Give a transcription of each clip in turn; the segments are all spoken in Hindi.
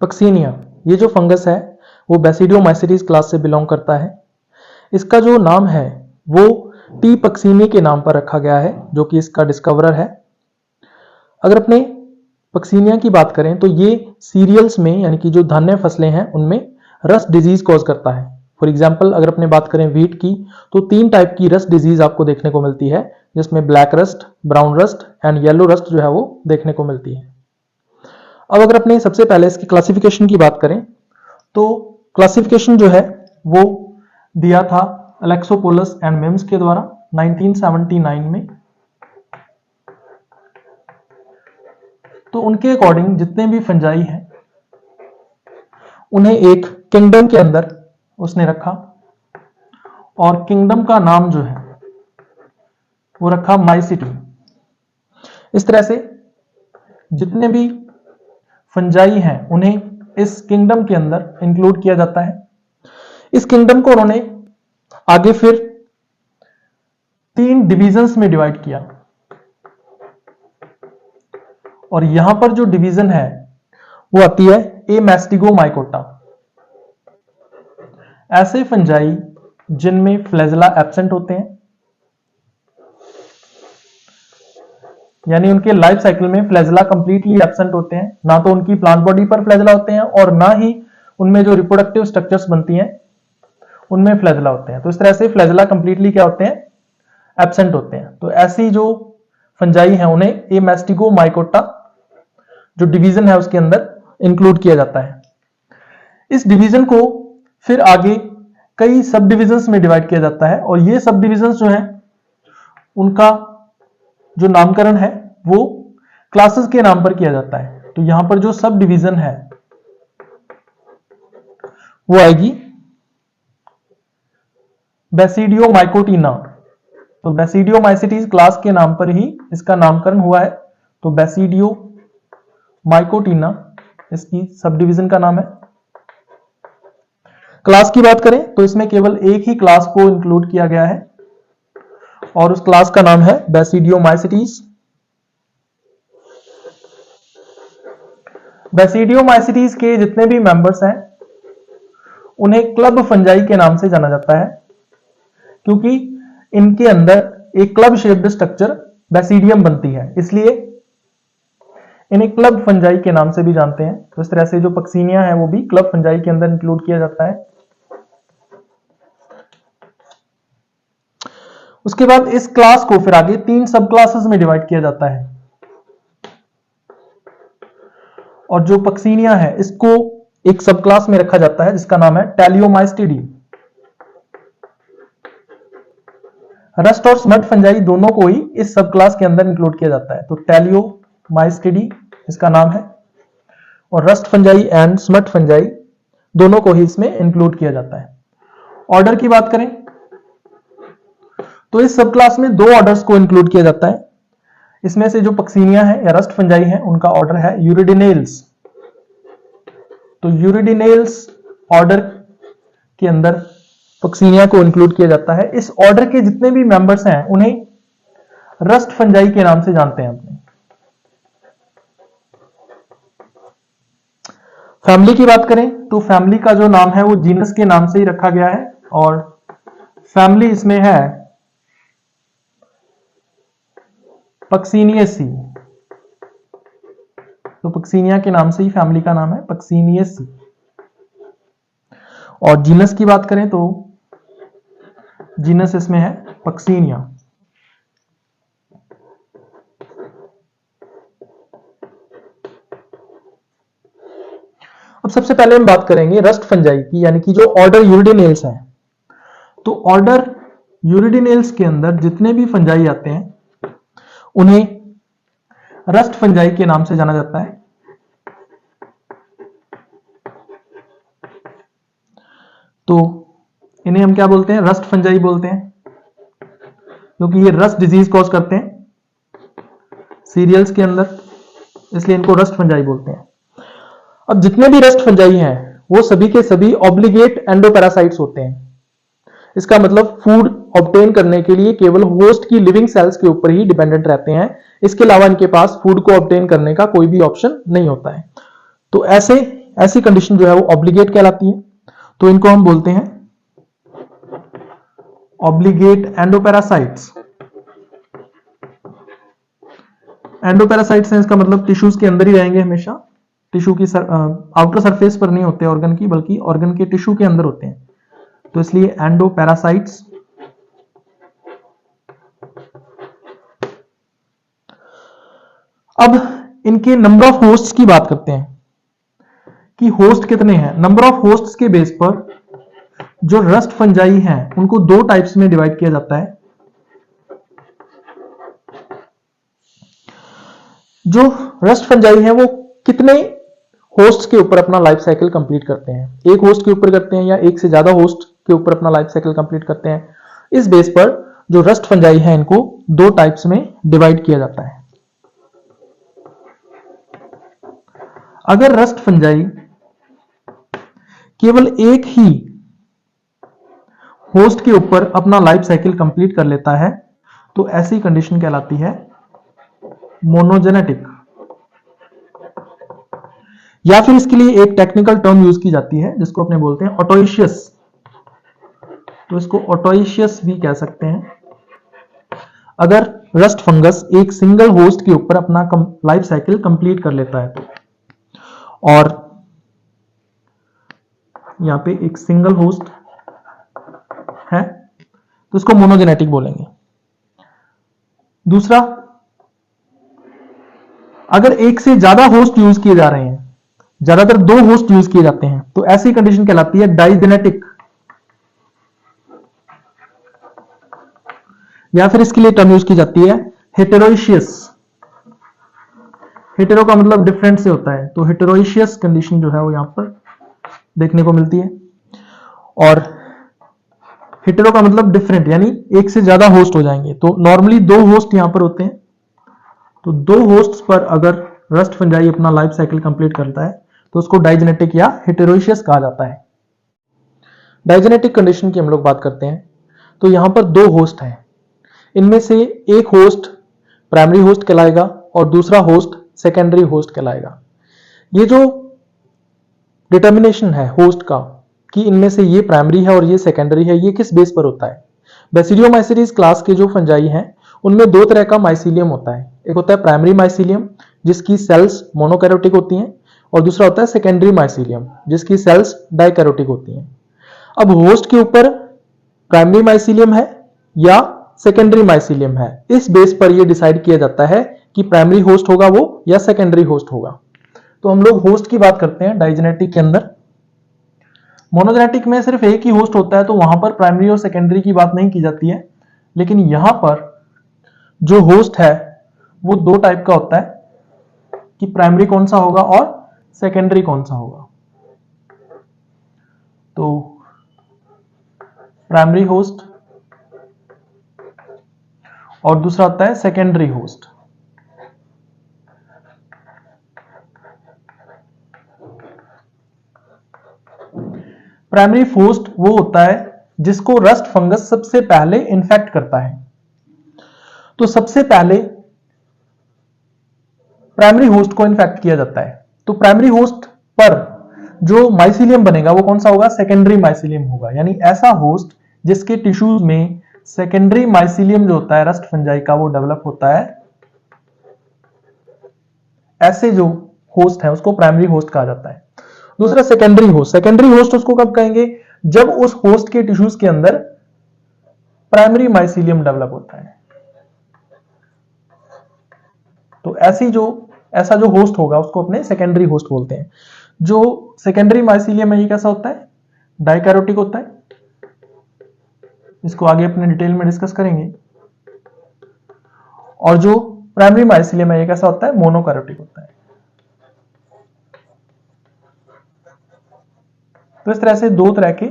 पक्सीनिया, ये जो फंगस है वो बेसिडियोमाइसीटीज क्लास से बिलोंग करता है। इसका जो नाम है वो टी पक्सीनी के नाम पर रखा गया है, जो कि इसका डिस्कवरर है। अगर अपने पक्सीनिया की बात करें तो ये सीरियल्स में, यानी कि जो धान्य फसलें हैं उनमें रस्ट डिजीज कॉज करता है। फॉर एग्जाम्पल अगर अपने बात करें व्हीट की, तो 3 टाइप की रस्ट डिजीज आपको देखने को मिलती है, जिसमें black rust, brown rust and yellow rust जो है वो देखने को मिलती है। अब अगर अपने सबसे पहले इसकी क्लासिफिकेशन की बात करें तो क्लासिफिकेशन जो है वो दिया था अलेक्सोपोलस एंड मिम्स के द्वारा 1979 में। तो उनके अकॉर्डिंग जितने भी फंजाई हैं उन्हें एक किंगडम के अंदर उसने रखा, और किंगडम का नाम जो है वो रखा माइसिटी। इस तरह से जितने भी फंजाई हैं उन्हें इस किंगडम के अंदर इंक्लूड किया जाता है। इस किंगडम को उन्होंने आगे फिर 3 डिविजन्स में डिवाइड किया, और यहां पर जो डिवीजन है वो आती है एमेस्टिगोमाइकोटा। ऐसे फंजाई जिनमें फ्लैजेला एब्सेंट होते हैं, यानी उनके लाइफ साइकिल में फ्लैजेला कंप्लीटली एब्सेंट होते हैं, ना तो उनकी प्लांट बॉडी पर फ्लैजेला होते हैं और ना ही उनमें जो रिप्रोडक्टिव स्ट्रक्चर्स बनती हैं उनमें फ्लैजेला होते हैं। तो इस तरह से फ्लैजेला कंप्लीटली क्या होते हैं, एब्सेंट होते हैं। तो ऐसी जो फंजाई हैं उन्हें एमेस्टिगोमाइकोटा जो डिवीजन है उसके अंदर इंक्लूड किया जाता है। इस डिवीजन को फिर आगे कई सब डिविजन्स में डिवाइड किया जाता है, और ये सब डिविजन्स जो हैं उनका जो नामकरण है वो क्लासेस के नाम पर किया जाता है। तो यहां पर जो सब डिवीजन है वो आएगी बेसिडियोमाइकोटिना। तो बेसिडियोमाइसीटीज क्लास के नाम पर ही इसका नामकरण हुआ है। तो बेसिडियोमाइकोटिना इसकी सब डिवीजन का नाम है। क्लास की बात करें तो इसमें केवल एक ही क्लास को इंक्लूड किया गया है, और उस क्लास का नाम है बेसिडियोमाइसीटीज। बेसिडियोमाइसीटीज के जितने भी मेंबर्स हैं उन्हें क्लब फंजाई के नाम से जाना जाता है, क्योंकि इनके अंदर एक क्लब शेप्ड स्ट्रक्चर बेसिडियम बनती है, इसलिए इन्हें क्लब फंजाई के नाम से भी जानते हैं। तो इस तरह से जो पक्सीनिया है वो भी क्लब फंजाई के अंदर इंक्लूड किया जाता है। उसके बाद इस क्लास को फिर आगे 3 सब क्लासेस में डिवाइड किया जाता है, और जो पक्सीनिया है इसको एक सब क्लास में रखा जाता है जिसका नाम है टेलियोमाइस्टिडी। रस्ट और स्मट फंजाई दोनों को ही इस सब क्लास के अंदर इंक्लूड किया जाता है। तो टेलियोमाइस्टिडी इसका नाम है, और rust fungi and smut fungi दोनों को ही इसमें इंक्लूड किया जाता है। ऑर्डर की बात करें तो इस सब क्लास में 2 ऑर्डर्स को इंक्लूड किया जाता है। इसमें से जो पक्सीनिया है या रस्ट फंजाई है उनका ऑर्डर है यूरिडिनेल्स। तो यूरिडिनेल्स ऑर्डर के अंदर पक्सीनिया को इंक्लूड किया जाता है। इस ऑर्डर के जितने भी मेंबर्स हैं उन्हें रस्ट फंजाई के नाम से जानते हैं अपने। फैमिली की बात करें तो फैमिली का जो नाम है वो जीनस के नाम से ही रखा गया है, और फैमिली इसमें है पक्सीनियेसी। तो पक्सीनिया के नाम से ही फैमिली का नाम है पक्सीनियेसी। और जीनस की बात करें तो जीनस इसमें है पक्सीनिया। अब सबसे पहले हम बात करेंगे रस्ट फंजाई की, यानी कि जो ऑर्डर यूरिडिनेल्स है। तो ऑर्डर यूरिडिनेल्स के अंदर जितने भी फंजाई आते हैं उन्हें रस्ट फंजाई के नाम से जाना जाता है। तो इन्हें हम क्या बोलते हैं, रस्ट फंजाई बोलते हैं, क्योंकि ये रस्ट डिजीज कॉज करते हैं सीरियल्स के अंदर, इसलिए इनको रस्ट फंजाई बोलते हैं। अब जितने भी रस्ट फंजाई हैं वो सभी के सभी ऑब्लिगेट एंडोपैरासाइट्स होते हैं। इसका मतलब फूड ऑब्टेन करने के लिए केवल होस्ट की लिविंग सेल्स के ऊपर ही डिपेंडेंट रहते हैं, इसके अलावा इनके पास फूड को ऑब्टेन करने का कोई भी ऑप्शन नहीं होता है। तो ऐसे ऐसी कंडीशन जो है वो ऑब्लिगेट कहलाती है। तो इनको हम बोलते हैं ऑब्लिगेट एंडोपैरासाइट्स। एंडोपैरासाइट्स हैं, इसका मतलब टिश्यूज के अंदर ही रहेंगे हमेशा, टिश्यू की आउटर सरफेस पर नहीं होते ऑर्गन की, बल्कि ऑर्गन के टिश्यू के अंदर होते हैं, तो इसलिए एंडोपैरासाइट्स। अब इनके नंबर ऑफ होस्ट्स की बात करते हैं कि होस्ट कितने हैं। नंबर ऑफ होस्ट्स के बेस पर जो रस्ट फंजाई हैं उनको दो टाइप्स में डिवाइड किया जाता है। जो रस्ट फंजाई है वो कितने होस्ट के ऊपर अपना लाइफ साइकिल कंप्लीट करते हैं, एक होस्ट के ऊपर करते हैं या एक से ज्यादा होस्ट के ऊपर अपना लाइफ साइकिल कंप्लीट करते हैं। इस बेस पर जो रस्ट फंजाई है इनको दो टाइप्स में डिवाइड किया जाता है। अगर रस्ट फंजाई केवल एक ही होस्ट के ऊपर अपना लाइफ साइकिल कंप्लीट कर लेता है तो ऐसी कंडीशन कहलाती है मोनोजेनेटिक, या फिर इसके लिए एक टेक्निकल टर्म यूज की जाती है जिसको अपने बोलते हैं ऑटोइशियस। तो इसको ऑटोइशियस भी कह सकते हैं। अगर रस्ट फंगस एक सिंगल होस्ट के ऊपर अपना लाइफ साइकिल कंप्लीट कर लेता है तो, और यहां पे एक सिंगल होस्ट है तो इसको मोनोजेनेटिक बोलेंगे। दूसरा, अगर एक से ज्यादा होस्ट यूज किए जा रहे हैं, ज्यादातर दो होस्ट यूज किए जाते हैं, तो ऐसी कंडीशन कहलाती है डाइजेनेटिक, या फिर इसके लिए टर्म यूज की जाती है हेटेरोइशियस। हेटेरो का मतलब डिफरेंट से होता है, तो हेटेरोइशियस कंडीशन जो है वो यहां पर देखने को मिलती है। और हेटेरो का मतलब डिफरेंट, यानी एक से ज्यादा होस्ट हो जाएंगे। तो नॉर्मली दो होस्ट यहां पर होते हैं, तो दो होस्ट्स पर अगर रस्ट फंजाई अपना लाइफ साइकिल कंप्लीट करता है तो उसको डाइजेनेटिक या हेटेरोइशियस कहा जाता है। डाइजेनेटिक कंडीशन की हम लोग बात करते हैं तो यहां पर दो होस्ट हैं, इनमें से एक होस्ट प्राइमरी होस्ट कहलाएगा और दूसरा होस्ट सेकेंडरी होस्ट कहलाएगा। ये जो डिटर्मिनेशन है होस्ट का कि इनमें से ये प्राइमरी है और ये सेकेंडरी है, ये किस बेस पर होता है। बेसिडियोमाइसीटीज क्लास के जो फंजाई हैं उनमें दो तरह का माइसीलियम होता है, एक होता है प्राइमरी माइसीलियम जिसकी सेल्स मोनोकैरोटिक होती हैं, और दूसरा होता है सेकेंडरी माइसीलियम जिसकी सेल्स डाइकैरोटिक होती हैं। अब होस्ट के ऊपर प्राइमरी माइसीलियम है या सेकेंडरी माइसीलियम है, इस बेस पर यह डिसाइड किया जाता है कि प्राइमरी होस्ट होगा वो या सेकेंडरी होस्ट होगा। तो हम लोग होस्ट की बात करते हैं डाइजेनेटिक के अंदर। मोनोजेनेटिक में सिर्फ एक ही होस्ट होता है तो वहां पर प्राइमरी और सेकेंडरी की बात नहीं की जाती है, लेकिन यहां पर जो होस्ट है वो दो टाइप का होता है कि प्राइमरी कौन सा होगा और सेकेंडरी कौन सा होगा। तो प्राइमरी होस्ट और दूसरा होता है सेकेंडरी होस्ट। प्राइमरी होस्ट वो होता है जिसको रस्ट फंगस सबसे पहले इन्फेक्ट करता है। तो सबसे पहले प्राइमरी होस्ट को इन्फेक्ट किया जाता है, तो प्राइमरी होस्ट पर जो माइसीलियम बनेगा वो कौन सा होगा, सेकेंडरी माइसीलियम होगा। यानी ऐसा होस्ट जिसके टिश्यूज में सेकेंडरी माइसीलियम जो होता है रस्ट फंजाई का वो डेवलप होता है, ऐसे जो होस्ट है उसको प्राइमरी होस्ट कहा जाता है। दूसरा सेकेंडरी होस्ट, सेकेंडरी होस्ट उसको कब कहेंगे, जब उस होस्ट के टिश्यूज के अंदर प्राइमरी माइसीलियम डेवलप होता है। तो ऐसा जो होस्ट होगा उसको अपने सेकेंडरी होस्ट बोलते हैं। जो सेकेंडरी माइसीलियम है ये कैसा होता है, डाइकैरोटिक होता है, इसको आगे अपने डिटेल में डिस्कस करेंगे। और जो प्राइमरी माइसीलियम है ये कैसा होता है, मोनोकैरोटिक होता है। तो इस तरह से दो तरह के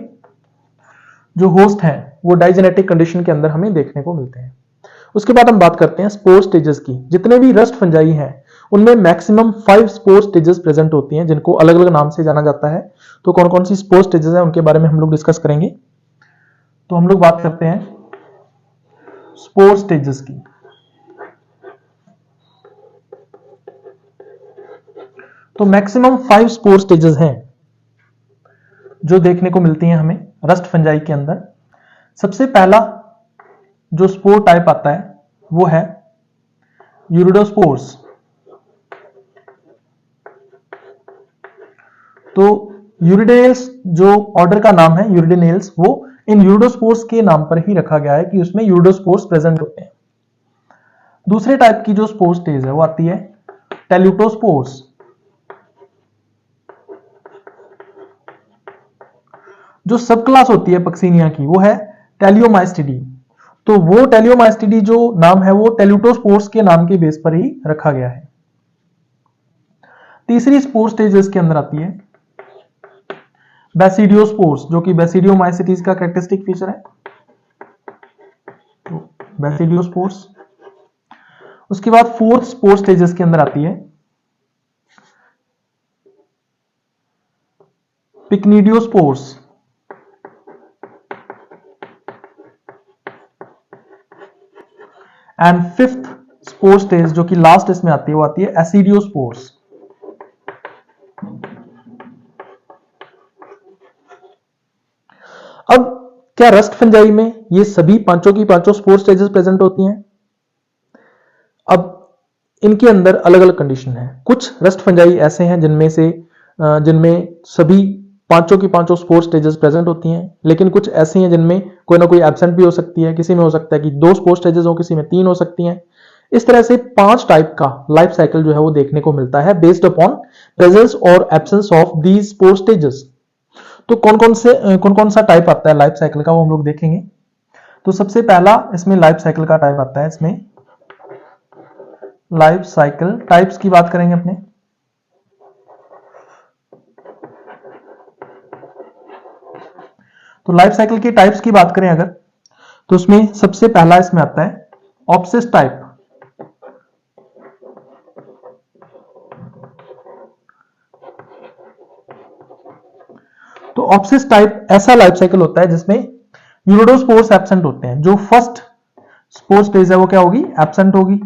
जो होस्ट हैं वो डाइजेनेटिक कंडीशन के अंदर हमें देखने को मिलते हैं। उसके बाद हम बात करते हैं स्पोर स्टेजेस की। जितने भी रस्ट फंजाई हैं उनमें मैक्सिमम 5 स्पोर स्टेजेस प्रेजेंट होती हैं जिनको अलग अलग नाम से जाना जाता है। तो कौन कौन सी स्पोर स्टेजेस हैं उनके बारे में हम लोग डिस्कस करेंगे। तो हम लोग बात करते हैं स्पोर स्टेजेस की। तो तो मैक्सिमम 5 स्पोर स्टेजेस हैं जो देखने को मिलती हैं हमें रस्ट फंजाई के अंदर। सबसे पहला जो स्पोर टाइप आता है वो है यूरिडोस्पोर्स। तो यूरिडेनेल्स जो ऑर्डर का नाम है यूरिडेनेल्स, वो इन यूरिडोस्पोर्स के नाम पर ही रखा गया है कि उसमें यूरिडोस्पोर्स प्रेजेंट होते हैं। दूसरे टाइप की जो स्पोर स्टेज है वो आती है टेल्यूटोस्पोर्स। जो सब क्लास होती है पक्सीनिया की वो है टेलियोमाइस्टिडी। तो वो टेलियोमाइस्टिडी जो नाम है वो टेल्यूटोस्पोर्स के नाम के बेस पर ही रखा गया है। तीसरी स्पोर स्टेज इसके अंदर आती है बेसिडियोस्पोर्स, जो कि बेसिडियोमाइसिटीज का कैरेक्टरिस्टिक फीचर है। तो बेसिडियोस्पोर्स। उसके बाद फोर्थ स्पोर स्टेज इसके अंदर आती है पिक्निडियोस्पोर्स। एंड फिफ्थ स्पोर स्टेज जो कि लास्ट इसमें आती है वो आती है एसिडियोस्पोर्स। अब क्या रस्ट फंजाई में ये सभी पांचों की पांचों स्पोर स्टेजेस प्रेजेंट होती हैं? अब इनके अंदर अलग अलग कंडीशन है। कुछ रस्ट फंजाई ऐसे हैं जिनमें सभी पांचों की पांचों स्पोर स्टेजेस प्रेजेंट होती हैं, लेकिन कुछ ऐसी हैं जिनमें कोई ना कोई एब्सेंट भी हो सकती है। किसी में हो सकता है कि 2 स्पोर स्टेजेस हो, किसी में 3 हो सकती हैं। इस तरह से 5 टाइप का लाइफ साइकिल जो है वो देखने को मिलता है बेस्ड अपॉन प्रेजेंस और absence of these spore stages. तो कौन कौन सा टाइप आता है लाइफ साइकिल का वो हम लोग देखेंगे। तो सबसे पहला इसमें लाइफ साइकिल का टाइप आता है। इसमें लाइफ साइकिल टाइप्स की बात करेंगे अपने। तो लाइफ साइकिल के टाइप्स की बात करें अगर, तो उसमें सबसे पहला इसमें आता है ऑप्सिस टाइप। तो ऑप्सिस टाइप ऐसा लाइफ साइकिल होता है जिसमें यूरिडोस्पोर्स एब्सेंट होते हैं। जो फर्स्ट स्पोर स्टेज है वो क्या होगी? एब्सेंट होगी।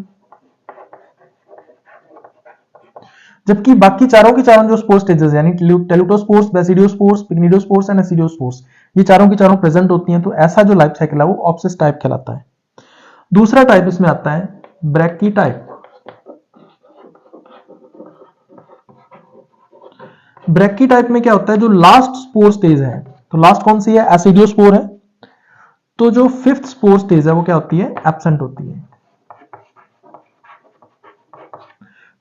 जबकि बाकी चारों की चारों जो स्पोर स्टेजेस यानी टेल्यूटोस्पोर्स, बेसिडियोस्पोर्स, पिग्निडोस्पोर्स एंड एसिडियोस्पोर्स, ये चारों की चारों प्रेजेंट होती हैं। तो ऐसा जो लाइफ साइकिल है वो ऑप्सिस टाइप कहलाता है। दूसरा टाइप इसमें आता है ब्रैकी टाइप। ब्रैकी टाइप में क्या होता है? जो लास्ट स्पोर स्टेज है, तो लास्ट कौन सी है? एसिडियोस्पोर है। तो जो 5th स्पोर स्टेज है वो क्या होती है? एब्सेंट होती है।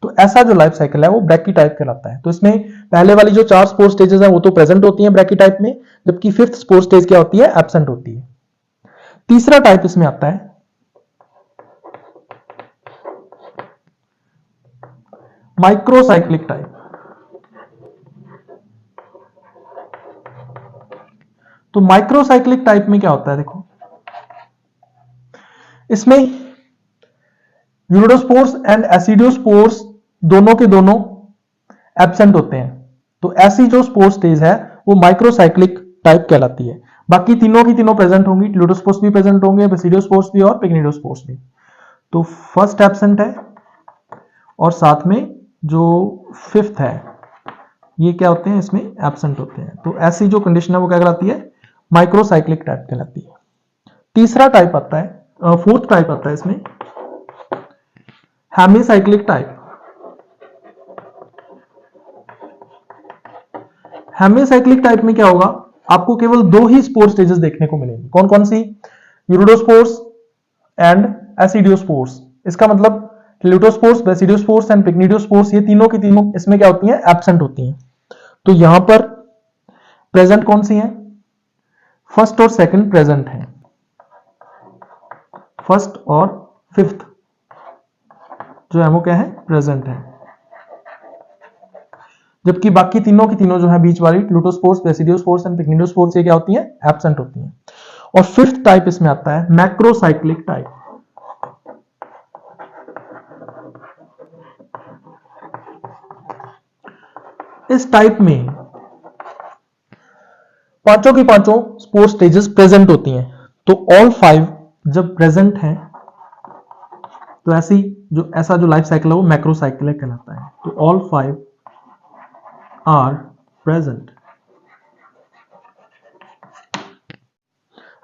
तो ऐसा जो लाइफ साइकिल है वो ब्रैकी टाइप कहलाता है। तो इसमें पहले वाली जो 4 स्पोर स्टेजेस हैं वो तो प्रेजेंट होती हैं ब्रैकी टाइप में, जबकि 5th स्पोर स्टेज क्या होती है? एब्सेंट होती है। तीसरा टाइप इसमें आता है माइक्रोसाइक्लिक टाइप। तो माइक्रोसाइक्लिक टाइप में क्या होता है? देखो, इसमें यूरिडोस्पोर्स एंड एसिडियोस्पोर्स दोनों के दोनों एब्सेंट होते हैं। तो ऐसी जो स्पोर स्टेज है वो माइक्रोसाइक्लिक टाइप कहलाती है। बाकी तीनों की तीनों प्रेजेंट होंगी, यूरिडोस्पोर्स भी प्रेजेंट होंगे, बेसिडियोस्पोर्स भी और पिग्निडोस्पोर्स भी। तो फर्स्ट एब्सेंट है और साथ में जो 5th है ये क्या होते हैं? इसमें एब्सेंट होते हैं। तो ऐसी जो कंडीशन है वो क्या कहलाती है? माइक्रोसाइक्लिक टाइप कहलाती है। तीसरा टाइप आता है, 4th टाइप आता है इसमें हेमीसाइक्लिक टाइप। हेमीसाइक्लिक टाइप में क्या होगा? आपको केवल 2 ही स्पोर स्टेजेस देखने को मिलेंगे। कौन कौन सी? यूरिडोस्पोर्स एंड एसिडियोस्पोर्स। इसका मतलब टेल्यूटोस्पोर्स, बेसिडियोस्पोर्स एंड पिग्निडोस्पोर्स ये तीनों की तीनों इसमें क्या होती हैं? एब्सेंट होती हैं। तो यहां पर प्रेजेंट कौन सी है? फर्स्ट और सेकंड प्रेजेंट है। फर्स्ट और 5th जो है वो क्या है? प्रेजेंट है। जबकि बाकी तीनों की तीनों जो है बीच वाली टेल्यूटोस्पोर्स, बेसिडियोस्पोर्स एंड पिग्निडोस्पोर्स ये क्या होती हैं? एब्सेंट होती हैं। और 5th टाइप इसमें आता है मैक्रोसाइक्लिक टाइप। इस टाइप में पांचों की पांचों स्पोर स्टेजेस प्रेजेंट होती हैं। तो ऑल 5 जब प्रेजेंट हैं तो ऐसा जो लाइफ साइकिल है वो मैक्रोसाइक्लिक कहलाता है। तो all 5 are present.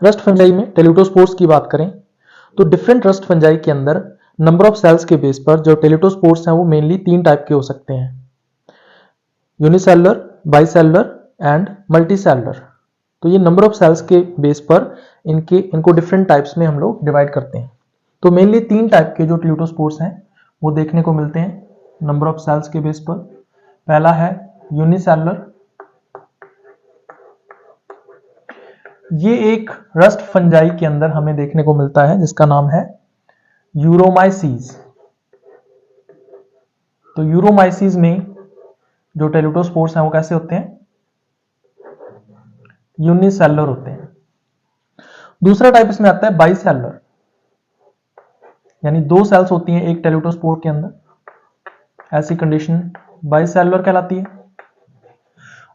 Rust fungi में टेलिटोस्पोर्स की बात करें तो डिफरेंट रस्ट फंजाई के अंदर नंबर ऑफ सेल्स के बेस पर जो टेलिटोस्पोर्स हैं वो मेनली 3 टाइप के हो सकते हैं, यूनिसेलुलर, बाइसेलुलर एंड मल्टीसेलुलर। तो ये नंबर ऑफ सेल्स के बेस पर इनको डिफरेंट टाइप्स में हम लोग डिवाइड करते हैं। तो मेनली 3 टाइप के जो टेलिटोस्पोर्स हैं वो देखने को मिलते हैं नंबर ऑफ सेल्स के बेस पर। पहला है यूनिसेलुलर। ये एक रस्ट फंजाई के अंदर हमें देखने को मिलता है जिसका नाम है यूरोमाइसीज। तो यूरोमाइसीज में जो टेलिटोस्पोर्स हैं वो कैसे होते हैं, यूनिसेलुलर होते हैं। दूसरा टाइप इसमें आता है बाइसेलुलर, यानी 2 सेल्स होती हैं एक टेलिटोस्पोर के अंदर, ऐसी कंडीशन बाइसेलुलर कहलाती है।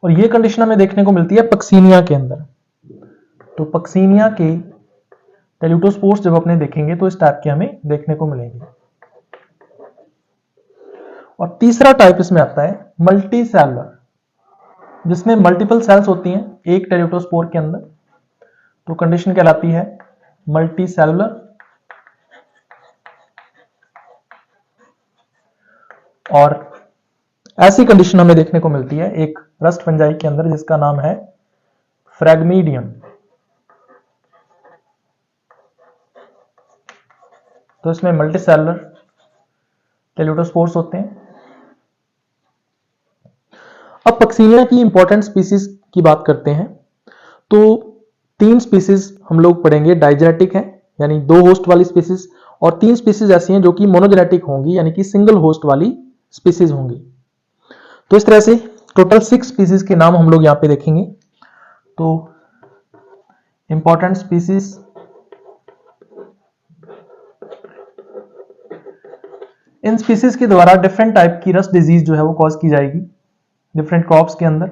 और ये कंडीशन हमें देखने को मिलती है पक्सीनिया के अंदर। तो पक्सीनिया के टेलिटोस्पोर्स जब अपने देखेंगे तो इस टाइप के हमें देखने को मिलेंगे। और तीसरा टाइप इसमें आता है मल्टीसेलुलर, जिसमें मल्टीपल सेल्स होती हैं एक टेलिटोस्पोर के अंदर। तो कंडीशन कहलाती है मल्टीसेलुलर। और ऐसी कंडीशन हमें देखने को मिलती है एक रस्ट फंजाई के अंदर जिसका नाम है फ्रैगमीडियम। तो इसमें मल्टीसेलुलर टेलिटोस्पोर्स होते हैं। अब पक्सीनिया की इंपॉर्टेंट स्पीसीज की बात करते हैं तो 3 स्पीसीज हम लोग पढ़ेंगे डाइजेनेटिक है, यानी 2 होस्ट वाली स्पीसीज, और 3 स्पीसीज ऐसी हैं जो कि मोनोजेनेटिक होंगी, यानी कि सिंगल होस्ट वाली स्पीसीज होंगी। तो इस तरह से टोटल 6 स्पीसीज के नाम हम लोग यहां पे देखेंगे। तो इंपॉर्टेंट स्पीसीज, इन स्पीसीज के द्वारा डिफरेंट टाइप की रस्ट डिजीज जो है वो कॉज की जाएगी डिफरेंट क्रॉप्स के अंदर।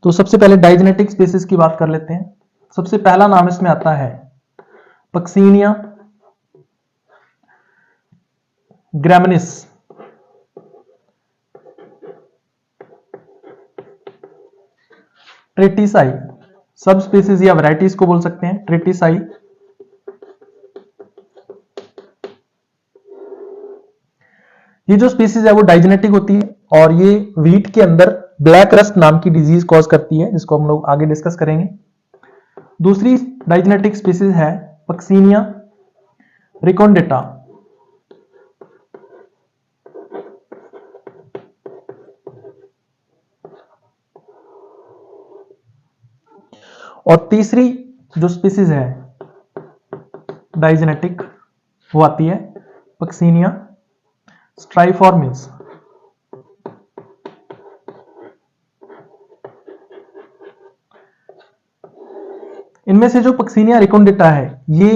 तो सबसे पहले डाइजेनेटिक स्पीसीज की बात कर लेते हैं। सबसे पहला नाम इसमें आता है पक्सीनिया ग्रैमिनिस। ट्रिटिसाई, सब स्पीसीज या वैरायटीज को बोल सकते हैं ट्रिटिसाई। ये जो स्पीसीज है वो डाइजेनेटिक होती है और ये व्हीट के अंदर ब्लैक रस्ट नाम की डिजीज कॉज करती है, जिसको हम लोग आगे डिस्कस करेंगे। दूसरी डाइजेनेटिक स्पीसीज है पक्सीनिया रिकोंडेटा। और तीसरी जो स्पीसीज है डाइजेनेटिक वो आती है पक्सीनिया स्ट्राइफॉर्मिस। इनमें से जो पक्सीनिया रिकोंडेटा है ये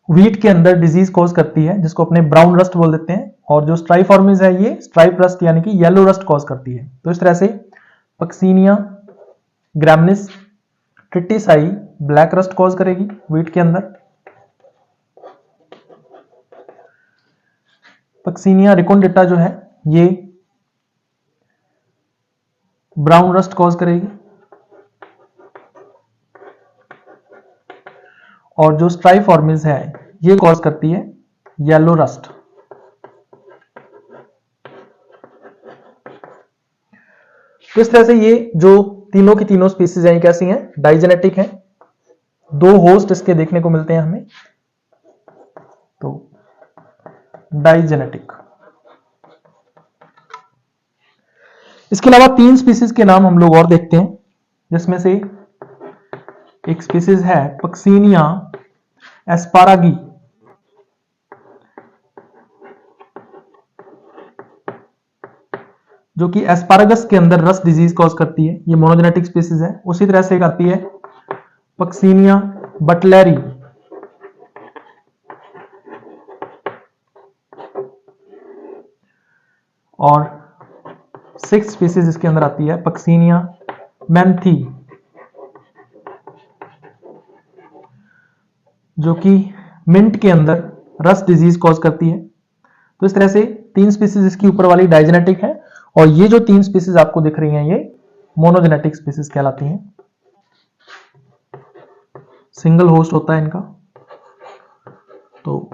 व्हीट के अंदर डिजीज कॉज करती है जिसको अपने ब्राउन रस्ट बोल देते हैं, और जो स्ट्राइफॉर्मिस है ये स्ट्राइप रस्ट यानी कि येलो रस्ट कॉज करती है। तो इस तरह से Puccinia ग्रैमिनिस tritici black rust cause करेगी व्हीट के अंदर, पक्सीनिया रिकोंडेटा जो है ये ब्राउन रस्ट कॉज करेगी, और जो स्ट्राइफॉर्मिस है ये कॉज करती है येलो रस्ट। तो इस तरह से ये जो तीनों की तीनों स्पीसीज हैं कैसी हैं, डाइजेनेटिक हैं, 2 होस्ट इसके देखने को मिलते हैं हमें, तो डाइजेनेटिक। इसके अलावा 3 स्पीसीज के नाम हम लोग और देखते हैं, जिसमें से एक स्पीसीज है पक्सीनिया एस्पारागी। जो कि एस्पारागस के अंदर रस्ट डिजीज कॉज करती है, ये मोनोजेनेटिक स्पीसीज है। उसी तरह से एक आती है पक्सीनिया बटलेरी, और 6th स्पीसीज इसके अंदर आती है पक्सीनिया मैंथी, जो कि मिंट के अंदर रस्ट डिजीज कॉज करती है। तो इस तरह से तीन स्पीसीज इसकी ऊपर वाली डाइजेनेटिक है, और ये जो तीन स्पीसीज आपको दिख रही हैं ये मोनोजेनेटिक स्पीसीज कहलाती हैं। सिंगल होस्ट होता है इनका, तो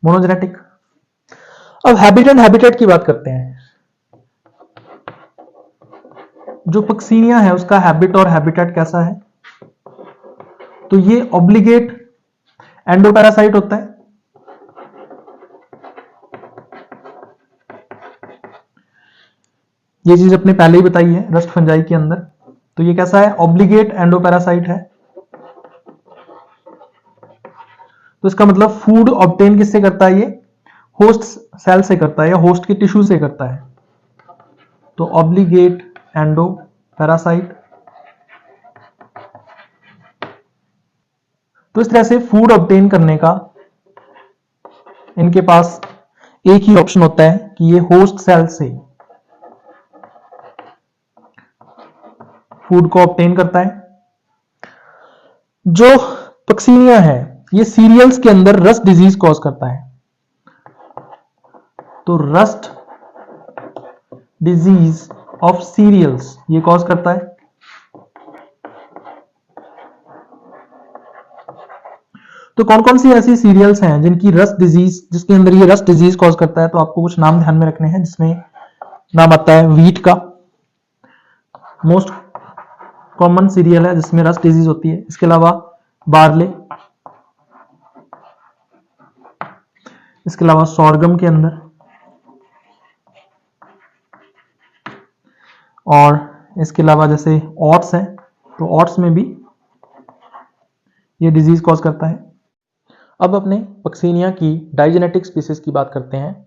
मोनोजेनेटिक। अब हैबिटेट की बात करते हैं। जो पक्सीनिया है उसका हैबिट और हैबिटेट कैसा है? तो ये ऑब्लिगेट एंडोपैरासाइट होता है। ये चीज अपने पहले ही बताई है रस्ट फंजाई के अंदर। तो ये कैसा है? ऑब्लिगेट एंडोपैरासाइट है। तो इसका मतलब फूड ऑब्टेन किससे करता है? ये होस्ट सेल से करता है या होस्ट के टिश्यू से करता है। तो ऑब्लिगेट एंडोपैरासाइट। तो इस तरह से फूड ऑब्टेन करने का इनके पास एक ही ऑप्शन होता है कि ये होस्ट सेल से फूड को ऑब्टेन करता है। जो पक्सीनिया है ये सीरियल्स के अंदर रस्ट डिजीज कॉज करता है। तो रस्ट डिजीज ऑफ सीरियल्स ये कॉज करता है। तो कौन कौन सी ऐसी सीरियल्स हैं जिनकी रस्ट डिजीज, जिसके अंदर ये रस्ट डिजीज कॉज करता है? तो आपको कुछ नाम ध्यान में रखने हैं, जिसमें नाम आता है व्हीट का, मोस्ट कॉमन सीरियल है जिसमें रस्ट डिजीज होती है। इसके अलावा बार्ले, इसके अलावा सोरगम के अंदर, और इसके अलावा जैसे ओट्स है तो ओट्स में भी ये डिजीज कॉज करता है। अब अपने पक्सीनिया की डाइजेनेटिक स्पीसीज की बात करते हैं,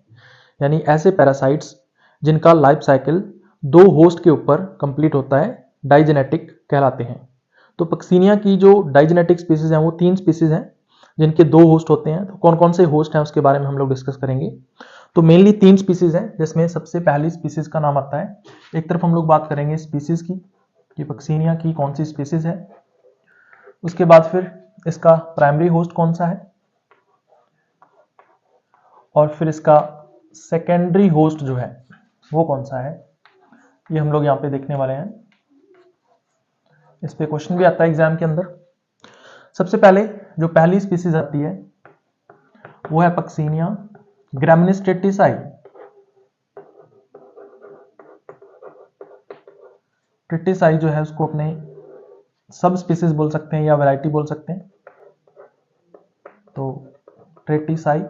यानी ऐसे पैरासाइट्स जिनका लाइफ साइकिल दो होस्ट के ऊपर कंप्लीट होता है, डाइजेनेटिक कहलाते हैं। तो पक्सीनिया की जो डाइजेनेटिक स्पीसीज हैं वो तीन स्पीसीज हैं जिनके दो होस्ट होते हैं। तो कौन कौन से होस्ट हैं उसके बारे में हम लोग डिस्कस करेंगे। तो मेनली तीन स्पीसीज हैं, जिसमें सबसे पहली स्पीसीज का नाम आता है, एक तरफ हम लोग बात करेंगे स्पीसीज की कि पक्सीनिया की कौन सी स्पीसीज है, उसके बाद फिर इसका प्राइमरी होस्ट कौन सा है, और फिर इसका सेकेंडरी होस्ट जो है वो कौन सा है, ये हम लोग यहाँ पे देखने वाले हैं। इस पे क्वेश्चन भी आता है एग्जाम के अंदर। सबसे पहले जो पहली स्पीसीज आती है वो है पक्सीनिया ग्रामिनेस्टेटिसाई। ट्रिटिसाई जो है उसको अपने सब स्पीसीज बोल सकते हैं या वैरायटी बोल सकते हैं। तो ट्रिटिसाई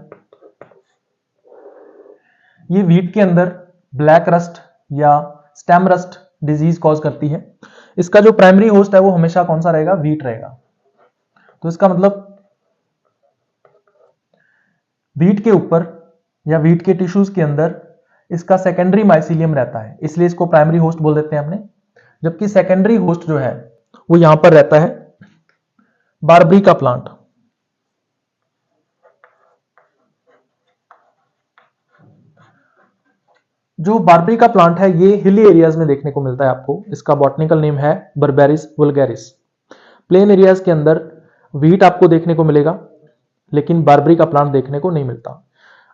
ये व्हीट के अंदर ब्लैक रस्ट या स्टेम रस्ट डिजीज कॉज करती है। इसका जो प्राइमरी होस्ट है वो हमेशा कौन सा रहेगा? व्हीट रहेगा। तो इसका मतलब व्हीट के ऊपर या व्हीट के टिश्यूज के अंदर इसका सेकेंडरी माइसीलियम रहता है, इसलिए इसको प्राइमरी होस्ट बोल देते हैं हमने। जबकि सेकेंडरी होस्ट जो है वो यहां पर रहता है बारबरी का प्लांट। जो बारबरी का प्लांट है ये हिली एरियाज में देखने को मिलता है आपको। इसका बॉटनिकल नेम है बर्बेरिस वल्गैरिस। प्लेन एरियाज के अंदर व्हीट आपको देखने को मिलेगा, लेकिन बारबरी का प्लांट देखने को नहीं मिलता।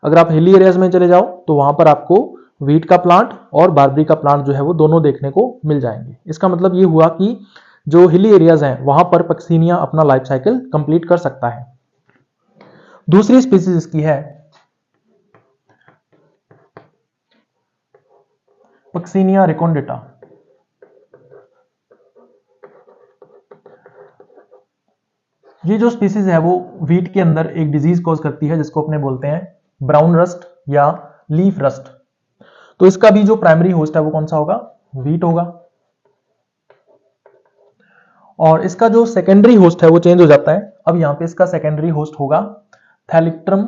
अगर आप हिली एरियाज में चले जाओ तो वहां पर आपको व्हीट का प्लांट और बारबरी का प्लांट जो है वो दोनों देखने को मिल जाएंगे। इसका मतलब ये हुआ कि जो हिली एरियाज हैं वहां पर पक्सीनिया अपना लाइफ साइकिल कंप्लीट कर सकता है। दूसरी स्पीसीज इसकी है पक्सीनिया रिकोंडेटा। ये जो स्पीसीज है वो व्हीट के अंदर एक डिजीज कॉज करती है जिसको अपने बोलते हैं ब्राउन रस्ट या लीफ रस्ट। तो इसका भी जो प्राइमरी होस्ट है वो कौन सा होगा? व्हीट होगा। और इसका जो सेकेंडरी होस्ट है वो चेंज हो जाता है। अब यहां पे इसका सेकेंडरी होस्ट होगा थैलिक्ट्रम,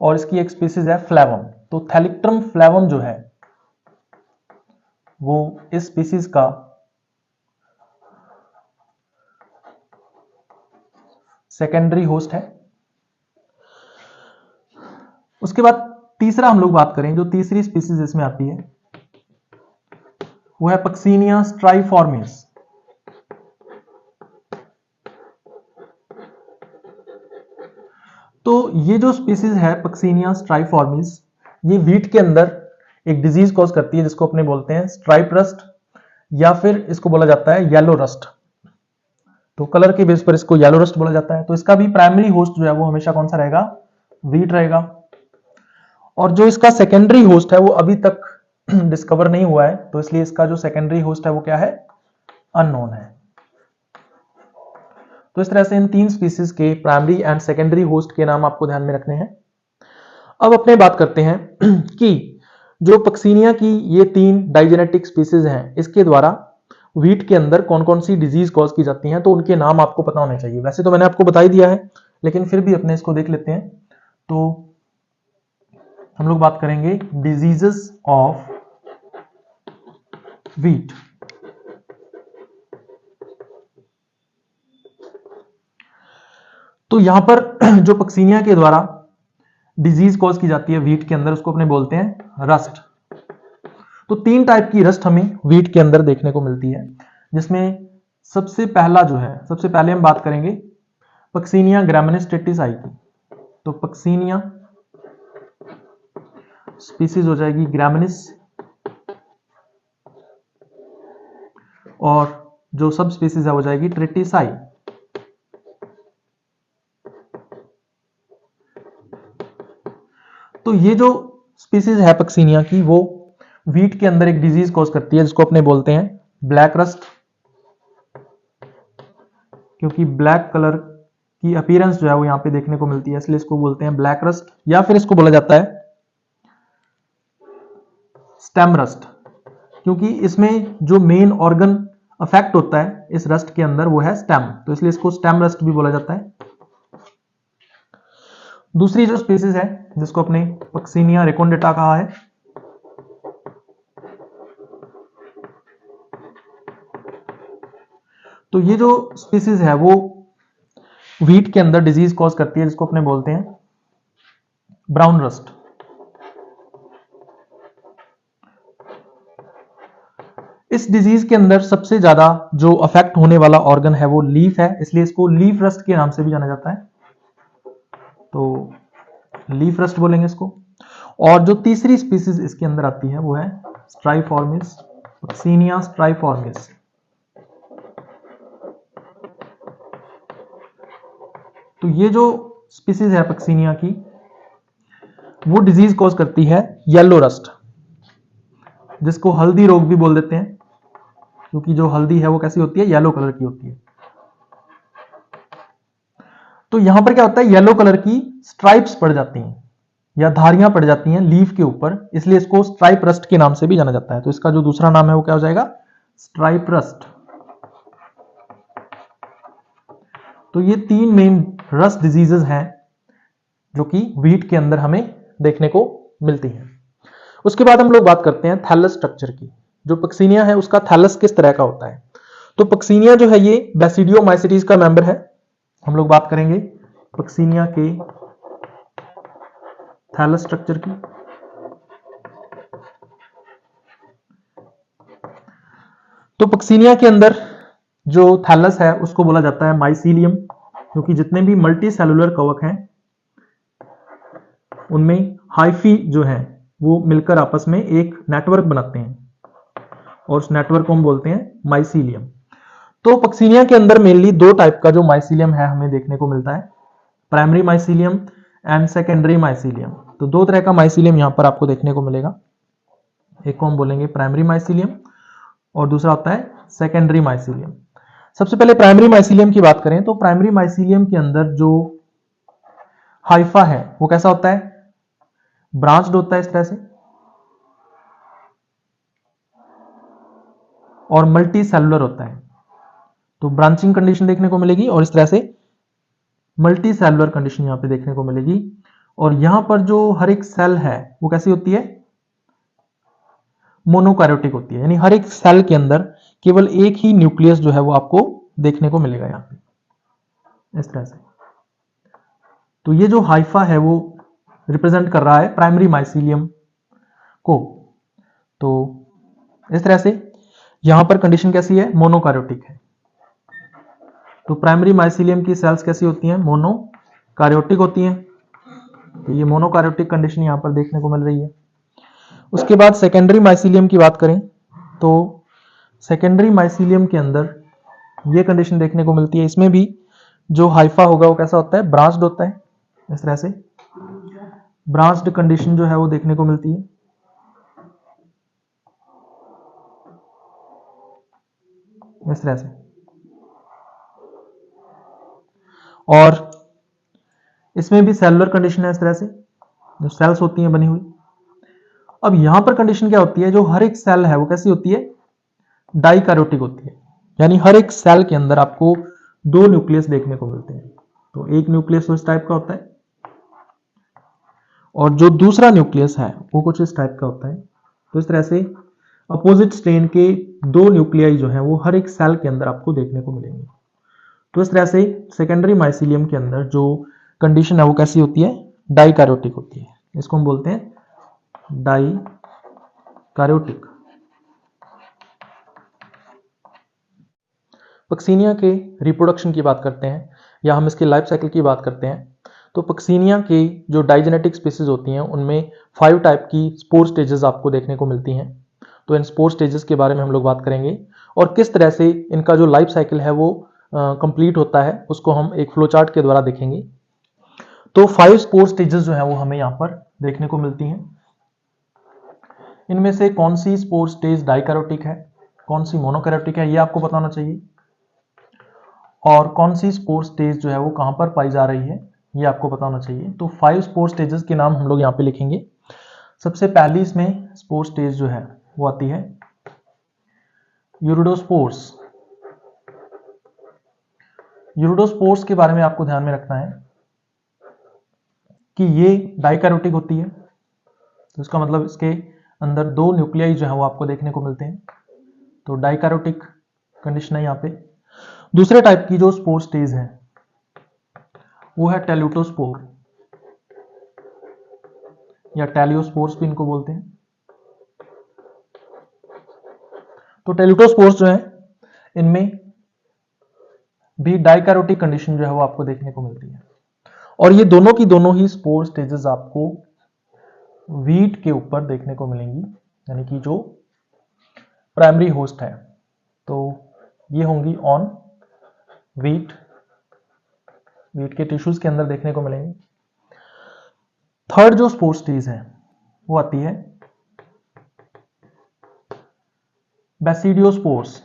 और इसकी एक स्पीसीज है फ्लेवम। तो थैलिक्ट्रम फ्लेवम जो है वो इस स्पीसीज का सेकेंडरी होस्ट है। उसके बाद तीसरा हम लोग बात करें, जो तीसरी स्पीसीज इसमें आती है वो है पक्सीनिया स्ट्राइफॉर्मिस। तो ये जो स्पीसीज है पक्सीनिया स्ट्राइफॉर्मिस, ये व्हीट के अंदर एक डिजीज कॉज करती है जिसको अपने बोलते हैं स्ट्राइप रस्ट, या फिर इसको बोला जाता है येलो रस्ट। तो कलर के बेस पर इसको येलो रस्ट बोला जाता है। तो इसका भी प्राइमरी होस्ट जो है वो हमेशा कौन सा रहेगा, व्हीट रहेगा। और जो इसका सेकेंडरी होस्ट है वो अभी तक डिस्कवर नहीं हुआ है, तो इसलिए इसका जो सेकेंडरी होस्ट है वो क्या है, अननोन है। तो इस तरह से इन तीन स्पीसीज के प्राइमरी एंड सेकेंडरी होस्ट के नाम आपको ध्यान में रखने हैं। अब अपने बात करते हैं कि जो पक्सीनिया की ये तीन डाइजेनेटिक स्पीसीज हैं, इसके द्वारा व्हीट के अंदर कौन कौन सी डिजीज कॉज की जाती हैं, तो उनके नाम आपको पता होने चाहिए। वैसे तो मैंने आपको बता ही दिया है, लेकिन फिर भी अपने इसको देख लेते हैं। तो हम लोग बात करेंगे डिजीजेस ऑफ व्हीट। तो यहां पर जो पक्सीनिया के द्वारा डिजीज कॉज की जाती है व्हीट के अंदर, उसको अपने बोलते हैं रस्ट। तो तीन टाइप की रस्ट हमें व्हीट के अंदर देखने को मिलती है, जिसमें सबसे पहला जो है, सबसे पहले हम बात करेंगे पक्सीनिया ग्रामिनिस ट्रिटिसाई की। तो पक्सीनिया स्पीसीज हो जाएगी ग्रामिनिस, और जो सब स्पीसीज है वो जाएगी ट्रिटिसाई। तो ये जो स्पीसीज है पक्सीनिया की, वो व्हीट के अंदर एक डिजीज कॉज करती है जिसको अपने बोलते हैं ब्लैक रस्ट, क्योंकि ब्लैक कलर की अपीयरेंस जो है वो यहां पे देखने को मिलती है, इसलिए इसको बोलते हैं ब्लैक रस्ट, या फिर इसको बोला जाता है स्टेम रस्ट, क्योंकि इसमें जो मेन ऑर्गन अफेक्ट होता है इस रस्ट के अंदर वो है स्टेम, तो इसलिए इसको स्टेम रस्ट भी बोला जाता है। दूसरी जो स्पीसीज है जिसको अपने पक्सीनिया रेकोंडेटा कहा है, तो ये जो स्पीसीज है वो व्हीट के अंदर डिजीज कॉज करती है जिसको अपने बोलते हैं ब्राउन रस्ट। इस डिजीज के अंदर सबसे ज्यादा जो अफेक्ट होने वाला ऑर्गन है वो लीफ है, इसलिए इसको लीफ रस्ट के नाम से भी जाना जाता है, तो लीफ रस्ट बोलेंगे इसको। और जो तीसरी स्पीसीज इसके अंदर आती है वो है स्ट्राइफॉर्मिस, पक्सीनिया स्ट्राइफॉर्मिस। तो ये जो स्पीसीज है पक्सीनिया की, वो डिजीज कॉज करती है येलो रस्ट, जिसको हल्दी रोग भी बोल देते हैं, क्योंकि जो हल्दी है वो कैसी होती है, येलो कलर की होती है। तो यहां पर क्या होता है, येलो कलर की स्ट्राइप्स पड़ जाती हैं या धारियां पड़ जाती हैं लीफ के ऊपर, इसलिए इसको स्ट्राइप रस्ट के नाम से भी जाना जाता है। तो इसका जो दूसरा नाम है वो क्या हो जाएगा, स्ट्राइप रस्ट। तो ये तीन मेन रस्ट डिजीजेस हैं जो कि व्हीट के अंदर हमें देखने को मिलती हैं। उसके बाद हम लोग बात करते हैं थैलस स्ट्रक्चर की। जो पक्सीनिया है उसका थैलस किस तरह का होता है। तो पक्सीनिया जो है ये बैसिडियोमाइसीटीज का मेंबर है। हम लोग बात करेंगे पक्सीनिया के थैलस स्ट्रक्चर की। तो पक्सीनिया के अंदर जो थैलस है उसको बोला जाता है माइसीलियम, क्योंकि जितने भी मल्टी सेलुलर कवक हैं उनमें हाइफी जो है वो मिलकर आपस में एक नेटवर्क बनाते हैं, और उस नेटवर्क को हम बोलते हैं माइसीलियम। तो पक्सीनिया के अंदर मेनली दो टाइप का जो माइसीलियम है हमें देखने को मिलता है, primary mycelium and secondary mycelium. तो दो तरह का माइसीलियम यहां पर आपको देखने को मिलेगा, एक को हम बोलेंगे प्राइमरी माइसीलियम और दूसरा होता है सेकेंडरी माइसीलियम। सबसे पहले प्राइमरी माइसीलियम की बात करें तो प्राइमरी माइसीलियम के अंदर जो हाइफा है वो कैसा होता है, ब्रांच्ड होता है इस तरह से, और मल्टी सेलुलर होता है। तो ब्रांचिंग कंडीशन देखने को मिलेगी और इस तरह से मल्टी सेलुलर कंडीशन यहां पे देखने को मिलेगी। और यहां पर जो हर एक सेल है वो कैसी होती है, मोनोकैरियोटिक होती है, यानी हर एक सेल के अंदर केवल एक ही न्यूक्लियस जो है वो आपको देखने को मिलेगा यहां पे इस तरह से। तो ये जो हाइफा है वो रिप्रेजेंट कर रहा है प्राइमरी माइसीलियम को। तो इस तरह से यहां पर कंडीशन कैसी है, मोनोकैरियोटिक है। तो प्राइमरी माइसीलियम की सेल्स कैसी होती हैं, मोनोकैरियोटिक होती हैं। तो ये मोनोकैरियोटिक कंडीशन यहाँ पर देखने को मिल रही है। उसके बाद सेकेंडरी माइसीलियम की बात करें तो सेकेंडरी माइसीलियम के अंदर ये कंडीशन देखने को मिलती है। इसमें भी जो हाइफा होगा वो कैसा होता है, ब्रांच्ड होता है। इस तरह से ब्रांच्ड कंडीशन जो है वो देखने को मिलती है। इस तरह से, और इसमें भी सेलुलर कंडीशन है इस तरह से, जो सेल्स होती हैं बनी हुई। अब यहां पर कंडीशन क्या होती है, जो हर एक सेल है वो कैसी होती है, डाइकैरियोटिक होती है। यानी हर एक सेल के अंदर आपको दो न्यूक्लियस देखने को मिलते हैं। तो एक न्यूक्लियस तो इस टाइप का होता है और जो दूसरा न्यूक्लियस है वो कुछ इस टाइप का होता है। तो इस तरह से अपोजिट स्ट्रेन के दो न्यूक्लियाई जो हैं वो हर एक सेल के अंदर आपको देखने को मिलेंगे। तो इस तरह से सेकेंडरी माइसीलियम के अंदर जो कंडीशन है वो कैसी होती है, डाइकैरियोटिक होती है। इसको हम बोलते हैं डाइकैरियोटिक। पक्सीनिया के रिप्रोडक्शन की बात करते हैं या हम इसके लाइफ साइकिल की बात करते हैं तो पक्सीनिया की जो डाइजेनेटिक स्पीसीज होती हैं उनमें 5 टाइप की स्पोर स्टेजेस आपको देखने को मिलती हैं। तो इन स्पोर स्टेजेस के बारे में हम लोग बात करेंगे और किस तरह से इनका जो लाइफ साइकिल है वो कंप्लीट होता है उसको हम एक फ्लो चार्ट के द्वारा देखेंगे। तो 5 स्पोर स्टेजेस जो है वो हमें यहाँ पर देखने को मिलती हैं। इनमें से कौन सी स्पोर स्टेज डाइकैरियोटिक है, कौन सी मोनोकैरियोटिक है, ये आपको पता होना चाहिए। और कौन सी स्पोर स्टेज जो है वो कहां पर पाई जा रही है ये आपको पता होना चाहिए। तो 5 स्पोर स्टेजेस के नाम हम लोग यहाँ पे लिखेंगे। सबसे पहली इसमें स्पोर स्टेज जो है वो आती है यूरिडोस्पोर्स। यूरिडोस्पोर्स के बारे में आपको ध्यान में रखना है कि ये डाइकैरियोटिक होती है। तो इसका मतलब इसके अंदर दो न्यूक्लियाई जो है वो आपको देखने को मिलते हैं। तो डाइकैरियोटिक कंडीशन है यहाँ पे। दूसरे टाइप की जो स्पोर स्टेज है वो है टेल्यूटोस्पोर या टेलियोस्पोर्स भी इनको बोलते हैं। तो टेल्यूटोस्पोर्स जो है इनमें भी डाइकैरियोटिक कंडीशन जो है वो आपको देखने को मिलती है। और ये दोनों की दोनों ही स्पोर स्टेजेस आपको वीट के ऊपर देखने को मिलेंगी, यानी कि जो प्राइमरी होस्ट है तो ये होंगी ऑन वीट के टिश्यूज के अंदर देखने को मिलेंगे। थर्ड जो स्पोर स्टेज है वो आती है बेसिडियोस्पोर्स,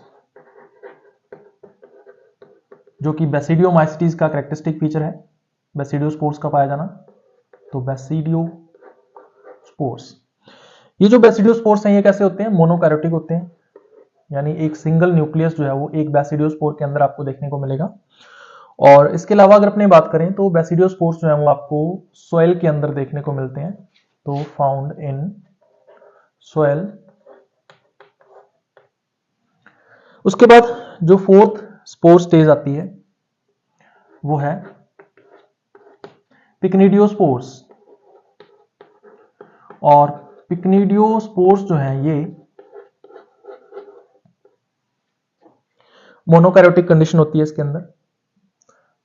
जो कि बेसिडियोमाइसिटीज का कैरेक्टरिस्टिक फीचर है, बेसिडियोस्पोर्स का पाया जाना। तो बेसिडियोस्पोर्स, ये जो बेसिडियोस्पोर्स हैं ये कैसे होते हैं, मोनोकैरियोटिक होते हैं। यानी एक सिंगल न्यूक्लियस जो है वो एक बेसिडियोस्पोर के अंदर आपको देखने को मिलेगा। और इसके अलावा अगर अपने बात करें तो बेसिडियोस्पोर्स जो है वो आपको सॉइल के अंदर देखने को मिलते हैं। तो फाउंड इन सॉइल। उसके बाद जो फोर्थ स्पोर स्टेज आती है वो है पिक्निडियोस्पोर्स। और पिक्निडियोस्पोर्स जो है ये मोनोकैरियोटिक कंडीशन होती है इसके अंदर।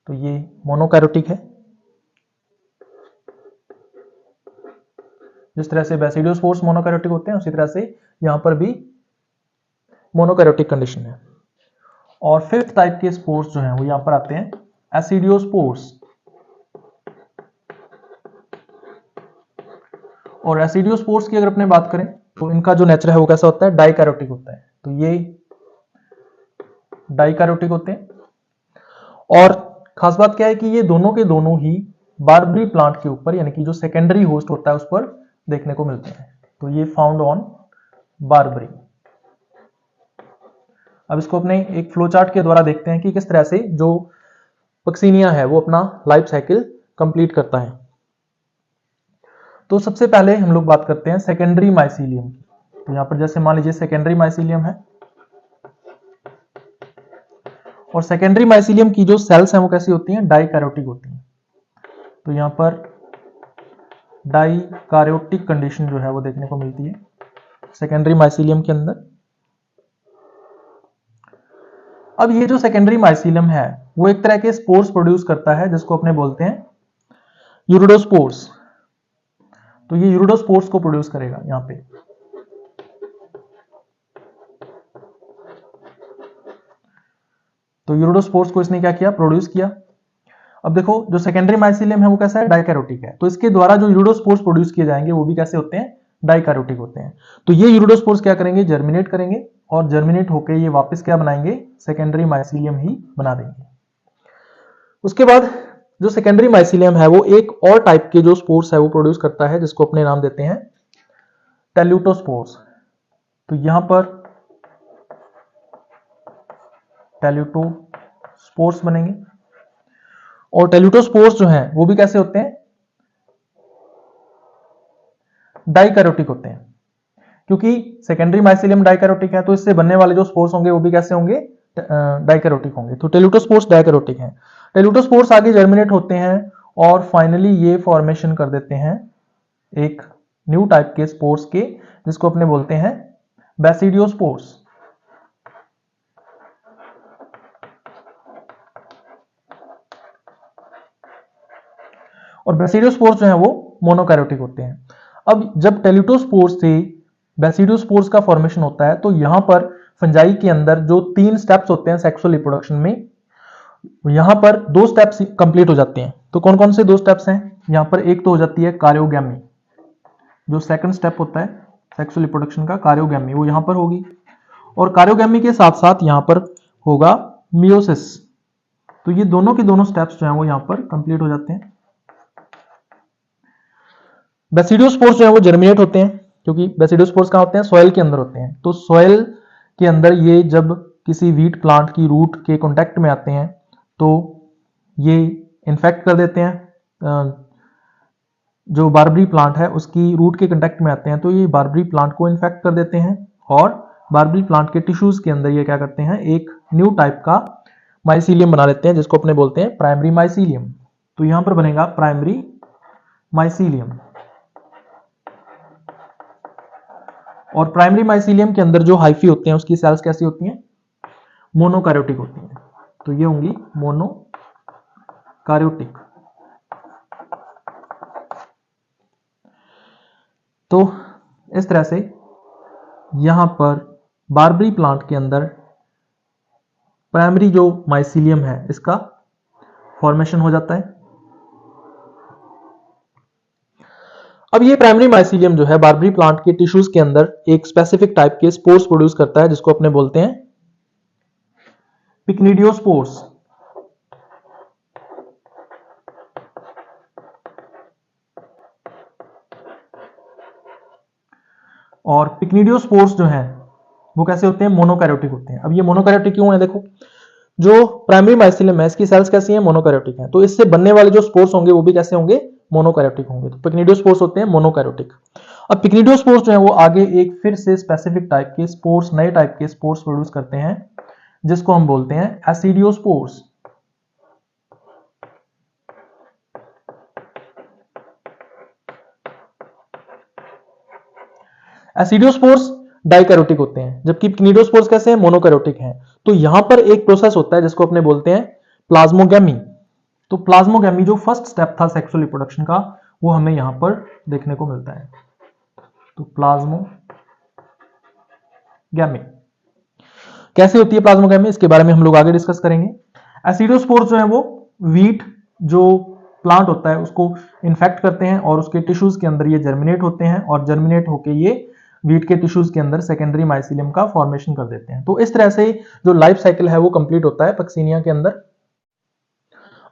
तो ये मोनोकैरियोटिक है। जिस तरह से बेसिडियोस्पोर्स मोनोकैरियोटिक होते हैं उसी तरह से यहां पर भी मोनोकैरियोटिक कंडीशन है। और फिफ्थ टाइप के स्पोर्स जो हैं वो यहां पर आते हैं एसिडियोस्पोर्स। और एसिडियोस्पोर्स की अगर अपने बात करें तो इनका जो नेचर है वो कैसा होता है, डाइकैरियोटिक होता है। तो ये डाइकैरियोटिक होते हैं। और खास बात क्या है कि ये दोनों के दोनों ही बारबरी प्लांट के ऊपर, यानी कि जो सेकेंडरी होस्ट होता है उस पर देखने को मिलते हैं। तो ये फाउंड ऑन बारबरी। अब इसको अपने एक फ्लो चार्ट के द्वारा देखते हैं कि किस तरह से जो पक्सीनिया है वो अपना लाइफ साइकिल कंप्लीट करता है। तो सबसे पहले हम लोग बात करते हैं सेकेंडरी माइसीलियम। तो यहां पर जैसे मान लीजिए सेकेंडरी माइसीलियम है और सेकेंडरी माइसीलियम की जो सेल्स हैं वो कैसी होती हैं, डाइकैरियोटिक होती हैं। तो यहां पर डाइकैरियोटिक कंडीशन जो है वो देखने को मिलती है सेकेंडरी माइसीलियम के अंदर। अब ये जो सेकेंडरी माइसीलियम है वो एक तरह के स्पोर्स प्रोड्यूस करता है जिसको अपने बोलते हैं यूरिडोस्पोर्स। तो ये यूरिडोस्पोर्स को प्रोड्यूस करेगा यहां पे। तो यूरिडोस्पोर्स को इसने क्या किया, प्रोड्यूस किया। अब देखो जो सेकेंडरी माइसिलियम है वो कैसा है, डाइकैरोटिक है, तो इसके द्वारा जो यूरिडोस्पोर्स प्रोड्यूस किए जाएंगे वो भी कैसे होते हैं, डाइकैरोटिक होते हैं। तो ये यूरिडोस्पोर्स क्या करेंगे, जर्मिनेट करेंगे, और जर्मिनेट होकर ये वापस क्या बनाएंगे, सेकेंडरी माइसिलियम ही बना देंगे। उसके बाद जो सेकेंडरी माइसिलियम है वो एक और टाइप के जो स्पोर्स है वो प्रोड्यूस करता है, जिसको अपने नाम देते हैं टेल्यूटोस्पोर्स। तो यहां पर टेल्यूटोस्पोर्स बनेंगे, और टेल्यूटोस्पोर्स जो हैं वो भी कैसे होते हैं, डाइकैरोटिक होते हैं। क्योंकि सेकेंडरी माइसिलियम डाइकैरोटिक है तो इससे बनने वाले जो स्पोर्स होंगे वो भी कैसे होंगे, डाइकैरोटिक होंगे। तो टेल्यूटोस्पोर्स डाइकैरोटिक हैं। टेल्यूटोस्पोर्स आगे जर्मिनेट होते हैं और फाइनली ये फॉर्मेशन कर देते हैं एक न्यू टाइप के स्पोर्स के, जिसको अपने बोलते हैं बैसिडियोस्पोर्स। और बैसिडियोस्पोर्स जो है वो मोनोकैरोटिक होते हैं। अब जब टेल्यूटोस्पोर्स से बैसिडियोस्पोर्स का फॉर्मेशन होता है तो यहां पर फंजाई के अंदर जो 3 स्टेप्स होते हैं सेक्सुअल रिप्रोडक्शन में, यहां पर 2 स्टेप्स कंप्लीट हो जाते हैं। तो कौन कौन से 2 स्टेप्स हैं, यहां पर एक तो हो जाती है कारियोगैमी, जो सेकंड स्टेप होता है सेक्सुअल रिप्रोडक्शन का, कारियोगैमी, वो यहां पर होगी। और कारियोगैमी के साथ साथ यहां पर होगा मियोसिस। तो ये दोनों के दोनों स्टेप्स जो हैं वो यहां पर कंप्लीट हो जाते हैं। बैसिडियोस्पोर्स जो है वो जर्मिनेट होते हैं, क्योंकि बैसिडियोस्पोर्स कहां होते हैं, सॉइल के अंदर होते हैं। तो सॉइल के अंदर ये जब किसी वीट प्लांट की रूट के कांटेक्ट में आते हैं तो ये इन्फेक्ट कर देते हैं, जो बारबरी प्लांट है उसकी रूट के कांटेक्ट में आते हैं तो ये बारबरी प्लांट को इन्फेक्ट कर देते हैं, और बारबरी प्लांट के टिश्यूज के अंदर ये क्या करते हैं, एक न्यू टाइप का माइसिलियम बना लेते हैं, जिसको अपने बोलते हैं प्राइमरी माइसिलियम। तो यहां पर बनेगा प्राइमरी माइसिलियम। और प्राइमरी माइसिलियम के अंदर जो हाइफी होते हैं उसकी सेल्स कैसी होती हैं, मोनोकैरियोटिक होती हैं। तो ये होंगी मोनोकैरियोटिक। तो इस तरह से यहां पर बारबरी प्लांट के अंदर प्राइमरी जो माइसिलियम है इसका फॉर्मेशन हो जाता है। अब ये प्राइमरी माइसिलियम जो है बारबरी प्लांट के टिश्यूज के अंदर एक स्पेसिफिक टाइप के स्पोर्स प्रोड्यूस करता है, जिसको अपने बोलते हैं पिक्निडियोस्पोर्स। और पिक्निडियोस्पोर्स जो हैं वो कैसे होते हैं, मोनोकैरियोटिक होते हैं। अब ये मोनोकैरियोटिक क्यों है, देखो जो प्राइमरी माइसिलियम है इसकी सेल्स कैसी हैं, मोनोकैरियोटिक हैं, तो इससे बनने वाले जो स्पोर्स होंगे वो भी कैसे होंगे, मोनोकैरियोटिक होंगे। तो पिक्निडियोस्पोर्स होते हैं मोनोकैरियोटिक। अब पिक्निडियोस्पोर्स जो है वो आगे एक फिर से स्पेसिफिक टाइप के स्पोर्स, नए टाइप के स्पोर्स प्रोड्यूस करते हैं, जिसको हम बोलते हैं एसिडियोस्पोर्स। एसिडियोस्पोर्स डाइकैरोटिक होते हैं, जबकि पिक्निडियोस्पोर्स कैसे हैं, मोनोकैरोटिक हैं। तो यहां पर एक प्रोसेस होता है जिसको अपने बोलते हैं प्लाज्मोगैमी। तो प्लाज्मोगैमी जो फर्स्ट स्टेप था सेक्सुअल रिप्रोडक्शन का, वो हमें यहां पर देखने को मिलता है। तो प्लाज्मोगैमी कैसे होती है, प्लाज्मोगैमी इसके बारे में हम लोग आगे डिस्कस करेंगे। एसिडोस्पोर्स जो है वो वीट जो प्लांट होता है उसको इन्फेक्ट करते हैं और उसके टिश्यूज के अंदर ये जर्मिनेट होते हैं, और जर्मिनेट होकर ये वीट के टिश्यूज के अंदर सेकेंडरी माइसिलियम का फॉर्मेशन कर देते हैं। तो इस तरह से जो लाइफ साइकिल है वो कंप्लीट होता है पक्सीनिया के अंदर।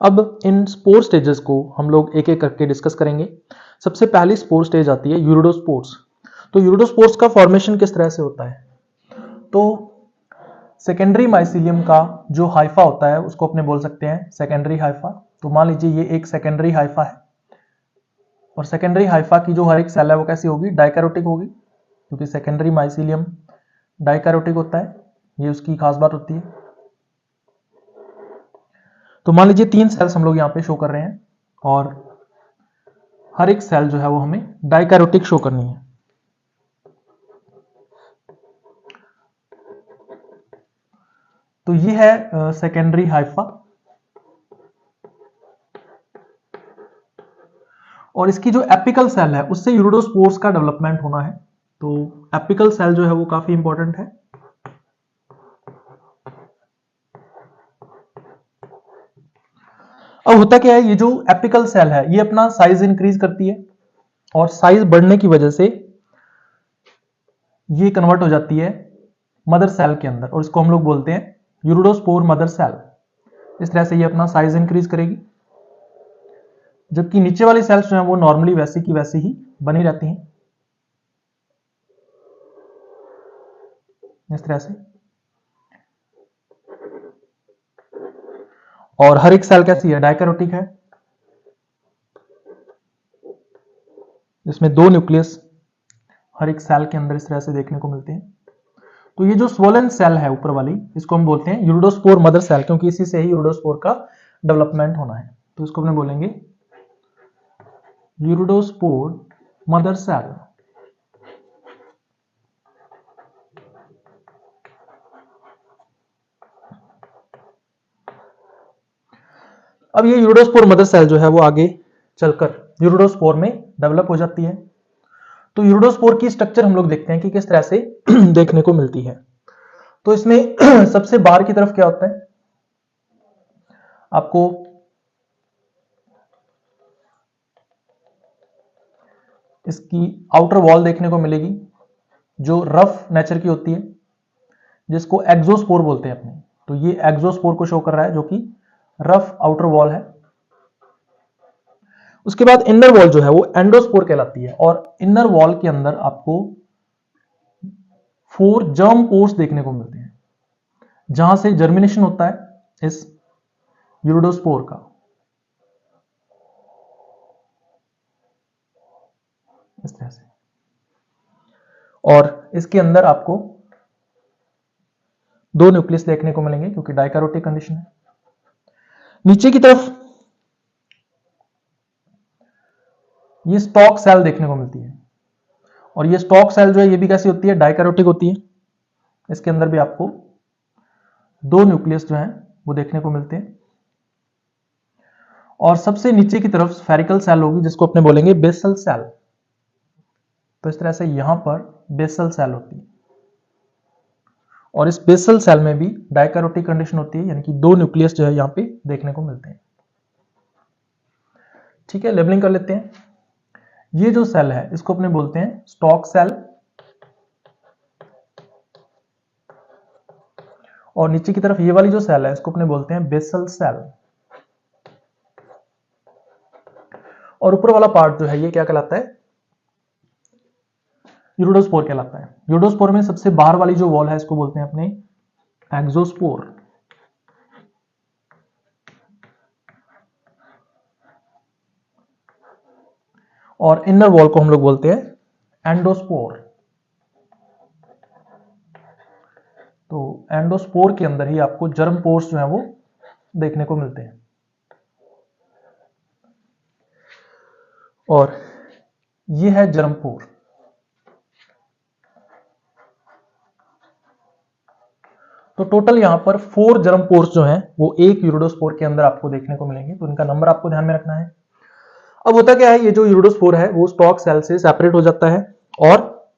अब इन स्पोर स्टेजेस को हम लोग एक एक करके डिस्कस करेंगे। सबसे पहली स्पोर स्टेज आती है यूरिडोस्पोर्स। तो यूरिडोस्पोर्स का फॉर्मेशन किस तरह से होता है, तो सेकेंडरी माइसिलियम का जो हाइफा होता है उसको अपने बोल सकते हैं सेकेंडरी हाइफा। तो मान लीजिए ये एक सेकेंडरी हाइफा है, और सेकेंडरी हाइफा की जो हर एक सेल है वो कैसी होगी, डाइकैरोटिक होगी, क्योंकि सेकेंडरी माइसिलियम डाइकैरोटिक होता है, ये उसकी खास बात होती है। तो मान लीजिए 3 सेल्स हम लोग यहां पे शो कर रहे हैं, और हर एक सेल जो है वो हमें डाइकैरोटिक शो करनी है। तो ये है सेकेंडरी हाइफा, और इसकी जो एपिकल सेल है उससे यूरिडोस्पोर्स का डेवलपमेंट होना है। तो एपिकल सेल जो है वो काफी इंपॉर्टेंट है। अब होता क्या है, ये जो एपिकल सेल है ये अपना साइज इंक्रीज करती है और साइज बढ़ने की वजह से ये कन्वर्ट हो जाती है मदर सेल के अंदर और इसको हम लोग बोलते हैं यूरिडोस्पोर मदर सेल। इस तरह से ये अपना साइज इंक्रीज करेगी, जबकि नीचे वाली सेल्स जो है वो नॉर्मली वैसी की वैसी ही बनी रहती हैं इस तरह से। और हर एक सेल कैसी है, डाइकैरोटिक है, जिसमें 2 न्यूक्लियस हर एक सेल के अंदर इस तरह से देखने को मिलते हैं। तो ये जो स्वोलन सेल है ऊपर वाली, इसको हम बोलते हैं यूरिडोस्पोर मदर सेल, क्योंकि इसी से ही यूरिडोस्पोर का डेवलपमेंट होना है। तो इसको अपने बोलेंगे यूरिडोस्पोर मदर सेल। अब ये यूरिडोस्पोर मदर सेल जो है वो आगे चलकर यूरिडोस्पोर में डेवलप हो जाती है। तो यूरिडोस्पोर की स्ट्रक्चर हम लोग देखते हैं कि किस तरह से देखने को मिलती है। तो इसमें सबसे बाहर की तरफ क्या होता है, आपको इसकी आउटर वॉल देखने को मिलेगी जो रफ नेचर की होती है, जिसको एक्सोस्पोर बोलते हैं अपने। तो ये एक्सोस्पोर को शो कर रहा है जो कि रफ आउटर वॉल है। उसके बाद इनर वॉल जो है वो एंडोस्पोर कहलाती है और इनर वॉल के अंदर आपको 4 जर्म पोर्स देखने को मिलते हैं जहां से जर्मिनेशन होता है इस यूरिडोस्पोर का, इस तरह से। और इसके अंदर आपको 2 न्यूक्लियस देखने को मिलेंगे क्योंकि डाइकैरोटिक कंडीशन है। नीचे की तरफ ये स्टॉक सेल देखने को मिलती है और ये स्टॉक सेल जो है ये भी कैसी होती है, डाइकैरोटिक होती है। इसके अंदर भी आपको 2 न्यूक्लियस जो हैं वो देखने को मिलते हैं। और सबसे नीचे की तरफ स्फेरिकल सेल होगी जिसको अपने बोलेंगे बेसल सेल। तो इस तरह से यहां पर बेसल सेल होती है और इस बेसल सेल में भी डाइकैरोटिक कंडीशन होती है, यानी कि 2 न्यूक्लियस जो है यहां पे देखने को मिलते हैं। ठीक है, लेबलिंग कर लेते हैं। ये जो सेल है इसको अपने बोलते हैं स्टॉक सेल और नीचे की तरफ ये वाली जो सेल है इसको अपने बोलते हैं बेसल सेल। और ऊपर वाला पार्ट जो है ये क्या कहलाता है, यूरिडोस्पोर कहलाता है। यूरिडोस्पोर में सबसे बाहर वाली जो वॉल है इसको बोलते हैं अपने एक्सोस्पोर और इनर वॉल को हम लोग बोलते हैं एंडोस्पोर। तो एंडोस्पोर के अंदर ही आपको जर्म पोर्स जो है वो देखने को मिलते हैं। और ये है जर्म पोर। तो टोटल यहां पर 4 जर्म पोर्स जो हैं वो एक यूरिडोस्पोर के अंदर आपको देखने को मिलेंगे। तो इनका नंबर आपको ध्यान में रखना है। अब होता क्या है, ये जो यूरिडोस्पोर है वो स्टॉक सेल से सेपरेट हो जाता है और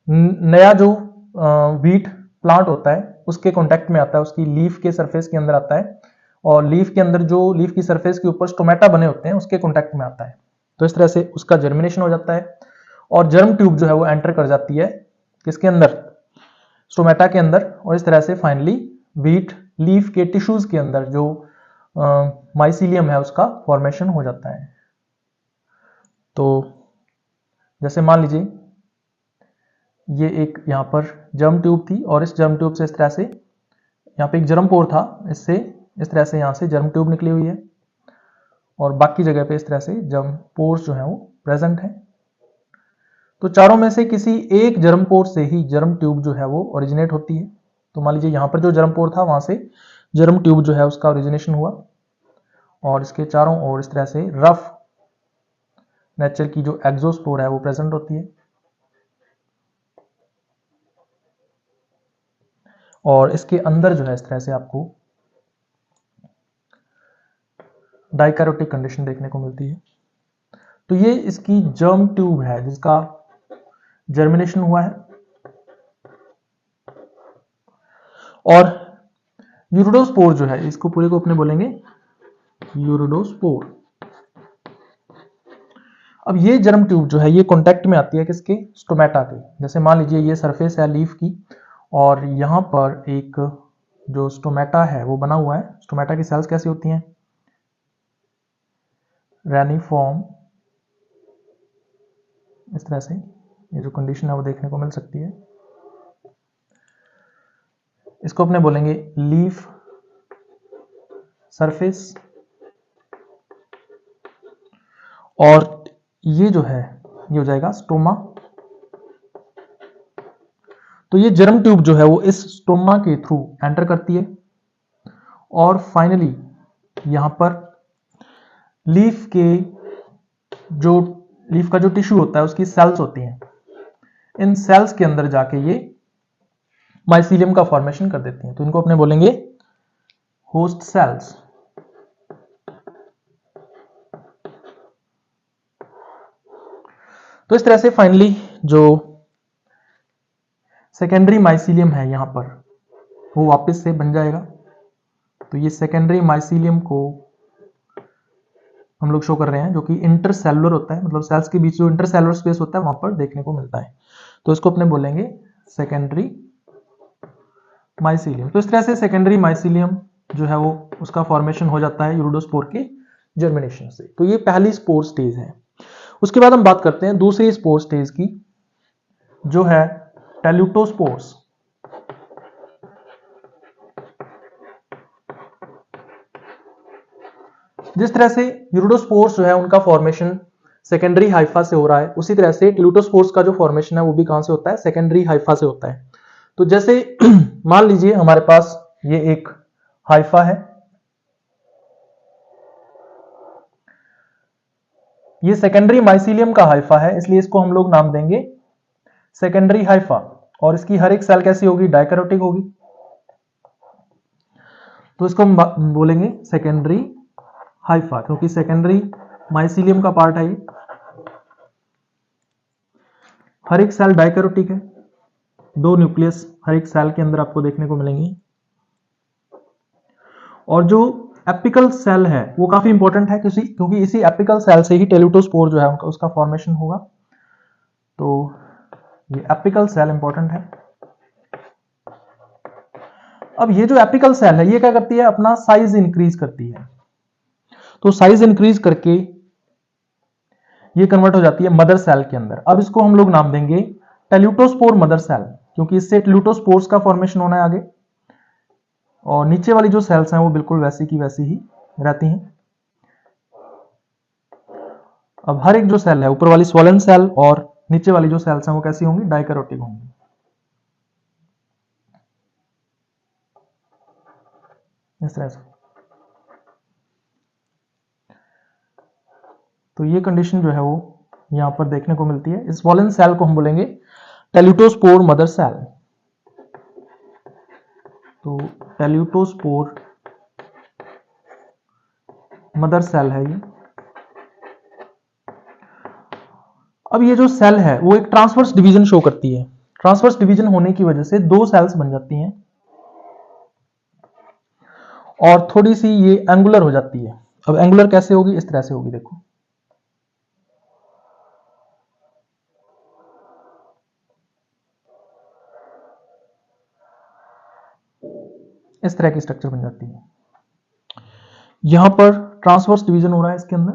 नया जो व्हीट प्लांट होता है उसके कांटेक्ट में आता है, उसकी लीफ के सरफेस के अंदर आता है और लीफ के अंदर जो लीफ की सरफेस के ऊपर स्टोमेटा बने होते हैं उसके कांटेक्ट में आता है। तो इस तरह से उसका जर्मिनेशन हो जाता है और जर्म ट्यूब जो है वो एंटर कर जाती है किसके अंदर, स्टोमेटा के अंदर। और इस तरह से फाइनली व्हीट लीफ के टिश्यूज के अंदर जो माइसीलियम है उसका फॉर्मेशन हो जाता है। तो जैसे मान लीजिए ये एक यहाँ पर जर्म ट्यूब थी और इस जर्म ट्यूब से इस तरह से यहाँ पे एक जर्म पोर था, इससे इस तरह से यहाँ से जर्म ट्यूब निकली हुई है और बाकी जगह पे इस तरह से जर्म पोर्स जो है वो प्रेजेंट है। तो चारों में से किसी एक जर्म पोर से ही जर्म ट्यूब जो है वो ओरिजिनेट होती है। तो मान लीजिए यहाँ पर जो जर्म पोर था वहां से जर्म ट्यूब जो है उसका ओरिजिनेशन हुआ और इसके चारों ओर इस तरह से रफ नेचर की जो एक्सोस्पोर है वो प्रेजेंट होती है और इसके अंदर जो है इस तरह से आपको डाइकैरोटिक कंडीशन देखने को मिलती है। तो ये इसकी जर्म ट्यूब है जिसका जर्मिनेशन हुआ है। और यूरिडोस्पोर जो है, इसको पूरे को अपने बोलेंगे यूरिडोस्पोर। अब ये जर्म ट्यूब जो है ये कांटेक्ट में आती है किसके, स्टोमेटा के। जैसे मान लीजिए ये सरफेस है लीफ की और यहां पर एक जो स्टोमेटा है वो बना हुआ है। स्टोमेटा की सेल्स कैसी होती हैं, रेनिफॉर्म, इस तरह से ये जो कंडीशन है वो देखने को मिल सकती है। इसको अपने बोलेंगे लीफ सरफेस। और ये जो है ये हो जाएगा स्टोमा। तो ये जर्म ट्यूब जो है वो इस स्टोमा के थ्रू एंटर करती है और फाइनली यहां पर लीफ का जो टिश्यू होता है उसकी सेल्स होती हैं। इन सेल्स के अंदर जाके ये माइसीलियम का फॉर्मेशन कर देती हैं। तो इनको अपने बोलेंगे होस्ट सेल्स। तो इस तरह से फाइनली जो सेकेंडरी माइसीलियम है यहां पर वो वापस से बन जाएगा। तो ये सेकेंडरी माइसीलियम को हम लोग शो कर रहे हैं जो कि इंटरसेलुलर होता है, मतलब सेल्स के बीच जो इंटरसेलुलर स्पेस होता है वहां पर देखने को मिलता है। तो इसको अपने बोलेंगे सेकेंडरी माइसीलियम। तो इस तरह से सेकेंडरी माइसीलियम जो है वो उसका फॉर्मेशन हो जाता है यूरिडोस्पोर के जर्मिनेशन से। तो ये पहली स्पोर स्टेज है। उसके बाद हम बात करते हैं दूसरी स्पोर स्टेज की जो है टेल्यूटोस्पोर्स। जिस तरह से यूरिडोस्पोर्स जो है उनका फॉर्मेशन सेकेंडरी हाइफा से हो रहा है, उसी तरह से टेल्यूटोस्पोर्स का जो फॉर्मेशन है वो भी कहां से होता है, सेकेंडरी हाइफा से होता है। तो जैसे मान लीजिए हमारे पास ये एक हाइफा है, ये सेकेंडरी माइसीलियम का हाइफा है, इसलिए इसको हम लोग नाम देंगे सेकेंडरी हाइफा। और इसकी हर एक सेल कैसी होगी, डाइकैरोटिक होगी। तो इसको हम बोलेंगे सेकेंडरी हाइफा क्योंकि सेकेंडरी माइसीलियम का पार्ट है ये। हर एक सेल डाइकैरोटिक है, 2 न्यूक्लियस हर एक सेल के अंदर आपको देखने को मिलेंगे। और जो एपिकल सेल है वो काफी इंपॉर्टेंट है क्योंकि इसी एपिकल सेल से ही टेल्यूटोस्पोर जो है उसका फॉर्मेशन होगा। तो ये एपिकल सेल इंपॉर्टेंट है। अब ये जो एपिकल सेल है ये क्या करती है, अपना साइज इंक्रीज करती है। तो साइज इंक्रीज करके ये कन्वर्ट हो जाती है मदर सेल के अंदर। अब इसको हम लोग नाम देंगे टेल्यूटोस्पोर मदर सेल क्योंकि इससे टेल्यूटोस्पोर्स का फॉर्मेशन होना है आगे। और नीचे वाली जो सेल्स हैं वो बिल्कुल वैसी की वैसी ही रहती हैं। अब हर एक जो सेल है, ऊपर वाली स्वोलन सेल और नीचे वाली जो सेल्स हैं वो कैसी होंगी, डाइकैरोटिक होंगी। इस तरह से। तो ये कंडीशन जो है वो यहां पर देखने को मिलती है। इस स्वोलन सेल को हम बोलेंगे टेल्यूटोस्पोर मदर सेल। तो टेल्यूटोस्पोर मदर सेल है ये। अब ये जो सेल है वो एक ट्रांसवर्स डिवीजन शो करती है। ट्रांसवर्स डिवीजन होने की वजह से 2 सेल्स बन जाती हैं और थोड़ी सी ये एंगुलर हो जाती है। अब एंगुलर कैसे होगी, इस तरह से होगी, देखो इस तरह की स्ट्रक्चर बन जाती है। यहां पर ट्रांसवर्स डिवीजन हो रहा है इसके अंदर।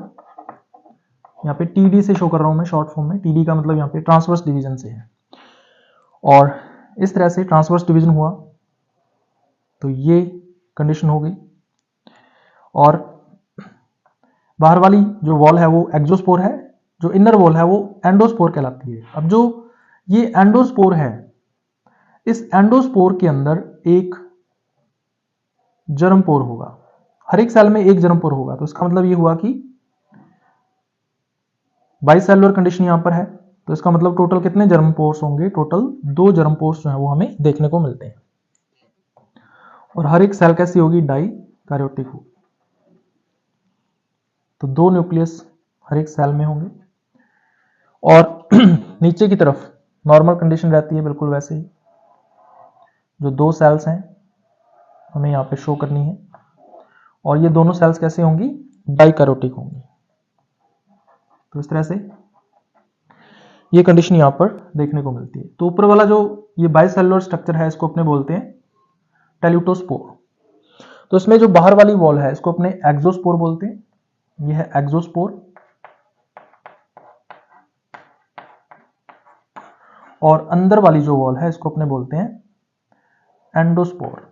यहाँ पे टीडी से शो कर रहा हूं मैं शॉर्ट फॉर्म में। टीडी का मतलब यहाँ पे ट्रांसवर्स डिवीजन से है। और इस तरह से ट्रांसवर्स डिवीजन हुआ तो ये कंडीशन हो गई। और बाहर वाली जो वॉल है वो एक्सोस्पोर है, जो इनर वॉल है वो एंडोस्पोर कहलाती है। अब जो ये एंडोस्पोर है, इस एंडोस्पोर के अंदर एक जर्मपोर होगा। हर एक सेल में एक जर्मपोर होगा। तो इसका मतलब ये हुआ कि बाइसेलुलर कंडीशन यहां पर है। तो इसका मतलब टोटल कितने जर्मपोर्स होंगे, टोटल 2 जर्मपोर्स जो है वो हमें देखने को मिलते हैं। और हर एक सेल कैसी होगी, डाइकैरोटिक होगी। तो 2 न्यूक्लियस हर एक सेल में होंगे। और नीचे की तरफ नॉर्मल कंडीशन रहती है बिल्कुल वैसे ही, जो दो सेल्स हैं हमें यहाँ पे शो करनी है, और ये दोनों सेल्स कैसे होंगी, डाइकैरोटिक होंगी। तो इस तरह से ये कंडीशन यहाँ पर देखने को मिलती है। तो ऊपर वाला जो ये बाइसेलुलर स्ट्रक्चर है इसको अपने बोलते हैं टेल्यूटोस्पोर। तो इसमें जो बाहर वाली वॉल है इसको अपने एक्सोस्पोर बोलते हैं, ये है एक्सोस्पोर। और अंदर वाली जो वॉल है इसको अपने बोलते हैं एंडोस्पोर।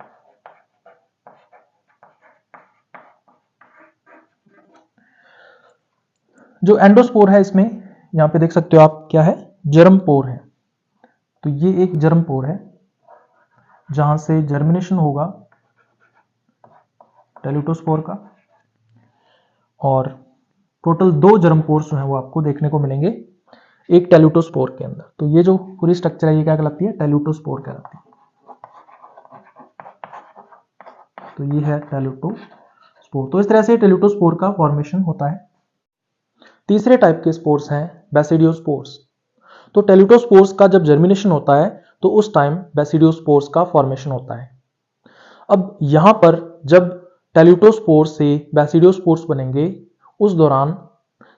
जो एंडोस्पोर है इसमें यहां पे देख सकते हो आप क्या है, जर्म पोर है। तो ये एक जर्म पोर है जहां से जर्मिनेशन होगा टेल्यूटोस्पोर का, और टोटल दो जर्म पोर्स जो हैं वो आपको देखने को मिलेंगे एक टेल्यूटोस्पोर के अंदर। तो ये जो पूरी स्ट्रक्चर है ये क्या कहलाती है, टेल्यूटोस्पोर कहलाती है। तो ये है टेल्यूटोस्पोर। तो इस तरह से टेल्यूटोस्पोर का फॉर्मेशन होता है। तीसरे टाइप के स्पोर्स हैं बेसिडियोस्पोर्स। तो टेल्यूटोस्पोर्स का जब जर्मिनेशन होता है तो उस टाइम बेसिडियोस्पोर्स का फॉर्मेशन होता है। अब यहां पर जब टेल्यूटोस्पोर्स से बेसिडियोस्पोर्स बनेंगे उस दौरान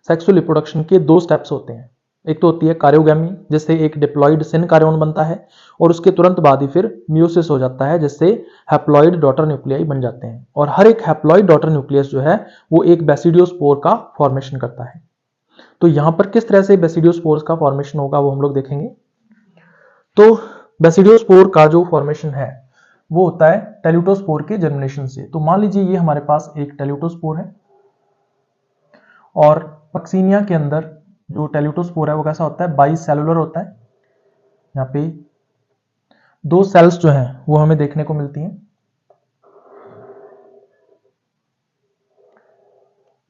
सेक्सुअल रिप्रोडक्शन के दो स्टेप्स होते हैं। एक तो होती है कार्योगैमी, जिससे एक डिप्लॉइड सिन कार्योन बनता है, और उसके तुरंत बाद ही फिर मियोसिस हो जाता है, जिससे हैप्लॉइड डॉटर न्यूक्लियाई बन जाते हैं। और हर एक हैप्लॉइड डॉटर न्यूक्लियस जो है वो एक बेसिडियोस्पोर का फॉर्मेशन करता है। तो यहां पर किस तरह से बेसिडियोस्पोर्स का फॉर्मेशन होगा वो हम लोग देखेंगे। तो बेसिडियोस्पोर का जो फॉर्मेशन है वो होता है टेल्यूटोस्पोर के जर्मिनेशन से। तो मान लीजिए ये हमारे पास एक टेल्यूटोस्पोर है, और पक्सीनिया के अंदर जो टेल्यूटोस्पोर है वो कैसा होता है, बाइसेलुलर होता है। यहाँ पे दो सेल्स जो हैं वो हमें देखने को मिलती हैं।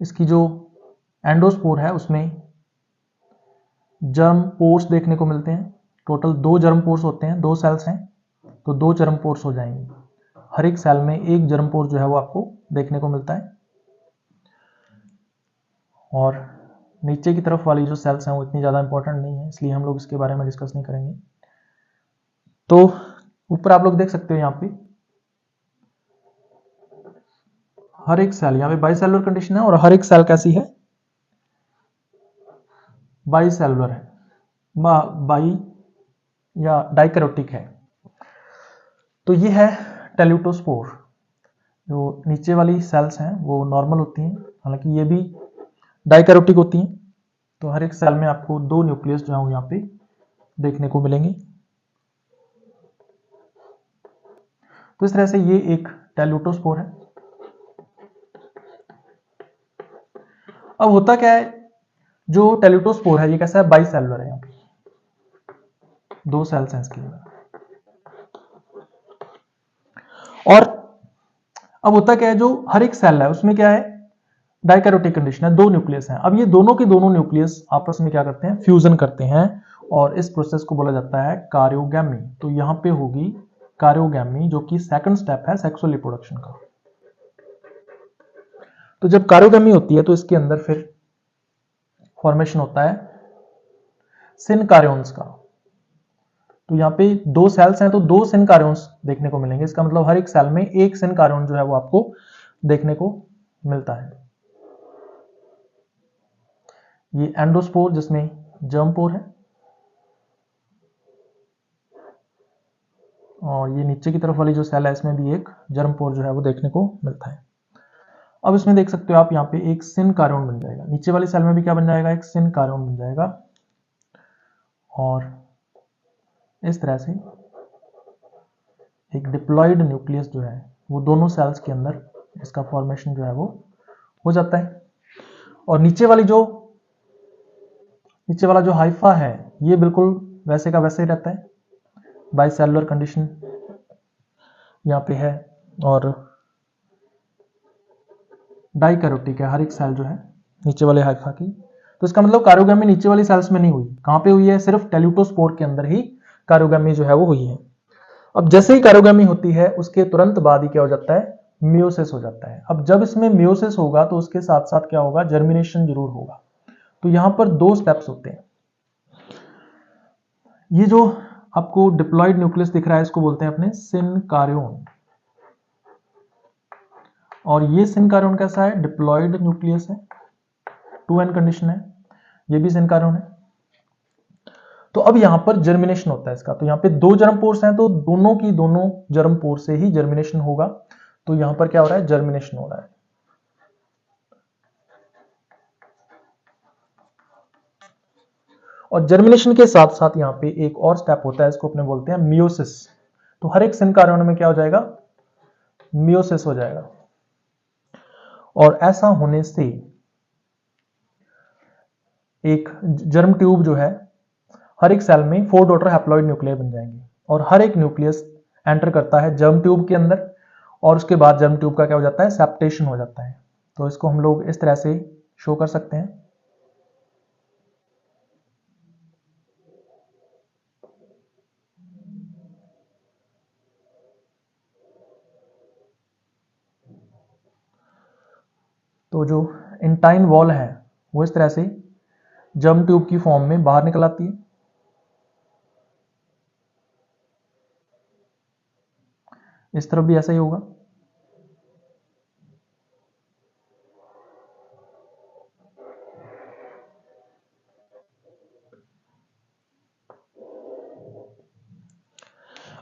इसकी जो एंडोस्पोर है उसमें जर्म पोर्स देखने को मिलते हैं। टोटल दो जर्म पोर्स होते हैं, दो सेल्स हैं तो दो जर्म पोर्स हो जाएंगे। हर एक सेल में एक जर्म पोर जो है वो आपको देखने को मिलता है। और नीचे की तरफ वाली जो सेल्स हैं वो इतनी ज़्यादा इंपॉर्टेंट नहीं है, इसलिए हम लोग इसके बारे में डिस्कस नहीं करेंगे। तो ऊपर आप लोग देख सकते हो यहाँ पे हर एक सेल, यहाँ पे बाइसेलुलर कंडीशन है और हर एक सेल कैसी है, बाइसेलुलर है, बाई या डाइकैरोटिक है। तो ये है टेल्यूटोस्पोर। जो नीचे वाली सेल्स हैं वो नॉर्मल होती हैं, हालांकि ये भी डाइकैरोटिक होती हैं। तो हर एक सेल में आपको दो न्यूक्लियस जो है यहाँ पे देखने को मिलेंगे। तो इस तरह से ये एक टेल्यूटोस्पोर है। अब होता क्या है, जो टेल्यूटोस्पोर है ये कैसा है, बाइसेलुलर है। यहाँ पे दो सेल्स हैं इसके अंदर। और अब होता क्या है, जो हर एक सेल है उसमें क्या है, डाइकैरोटिक कंडीशन है, दो न्यूक्लियस हैं। अब ये दोनों के दोनों न्यूक्लियस आपस में क्या करते हैं, फ्यूजन करते हैं, और इस प्रोसेस को बोला जाता है कार्योगैमी। तो यहां पे होगी कार्योगैमी, जो कि सेकंड स्टेप है सेक्सुअल रिप्रोडक्शन का। तो जब कार्योगैमी होती है तो इसके अंदर फिर फॉर्मेशन होता है सिन कार्योन्स का। तो यहाँ पे दो सेल्स हैं तो दो सिन कार्योन्स देखने को मिलेंगे। इसका मतलब हर एक सेल में एक सिन कार्योन जो है वो आपको देखने को मिलता है। ये एंडोस्पोर जिसमें जर्म पोर है, और ये नीचे की तरफ वाली जो सेल है इसमें भी एक जर्म पोर जो है वो देखने को मिलता है। अब इसमें देख सकते हो आप यहाँ पे एक सिन कार्योन बन जाएगा, नीचे वाली सेल में भी क्या बन जाएगा, एक सिन कार्योन बन जाएगा। और इस तरह से एक डिप्लॉइड न्यूक्लियस जो है वो दोनों सेल्स के अंदर इसका फॉर्मेशन जो है वो हो जाता है। और नीचे वाला जो हाइफा है ये बिल्कुल वैसे का वैसे ही रहता है, बाइसेलुलर कंडीशन यहाँ पे है, और डाइकैरोटिक है हर एक सेल जो है नीचे वाले हाइफा की। तो इसका मतलब कार्योगैमी नीचे वाली सेल्स में नहीं हुई, कहां पे हुई है, सिर्फ टेल्यूटोस्पोर के अंदर ही कार्योगैमी जो है वो हुई है। अब जैसे ही कार्योगैमी होती है उसके तुरंत बाद ही क्या हो जाता है, मियोसिस हो जाता है। अब जब इसमें मियोसिस होगा तो उसके साथ साथ क्या होगा, जर्मिनेशन जरूर होगा। तो यहां पर दो स्टेप्स होते हैं। ये जो आपको डिप्लॉयड न्यूक्लियस दिख रहा है इसको बोलते हैं अपने सिनकार्योन। और ये सिनकार्योन कैसा है? डिप्लॉयड न्यूक्लियस है, 2n कंडीशन है, ये भी सिनकार्योन है। तो अब यहां पर जर्मिनेशन होता है इसका, तो यहां पे दो जर्म पोर्स हैं तो दोनों की दोनों जर्म पोर से ही जर्मिनेशन होगा। तो यहां पर क्या हो रहा है? जर्मिनेशन हो रहा है। और जर्मिनेशन के साथ साथ यहां पे एक और स्टेप होता है, इसको अपने बोलते हैं मियोसिस। तो हर एक सिनकार्योन में क्या हो जाएगा? मियोसिस हो जाएगा। और ऐसा होने से एक जर्म ट्यूब जो है, हर एक सेल में 4 डॉटर हैप्लॉइड न्यूक्लियाई बन जाएंगे और हर एक न्यूक्लियस एंटर करता है जर्म ट्यूब के अंदर और उसके बाद जर्म ट्यूब का क्या हो जाता है? सेप्टेशन हो जाता है। तो इसको हम लोग इस तरह से शो कर सकते हैं। तो जो इंटाइन वॉल है वो इस तरह से जर्म ट्यूब की फॉर्म में बाहर निकल आती है। इस तरफ भी ऐसा ही होगा।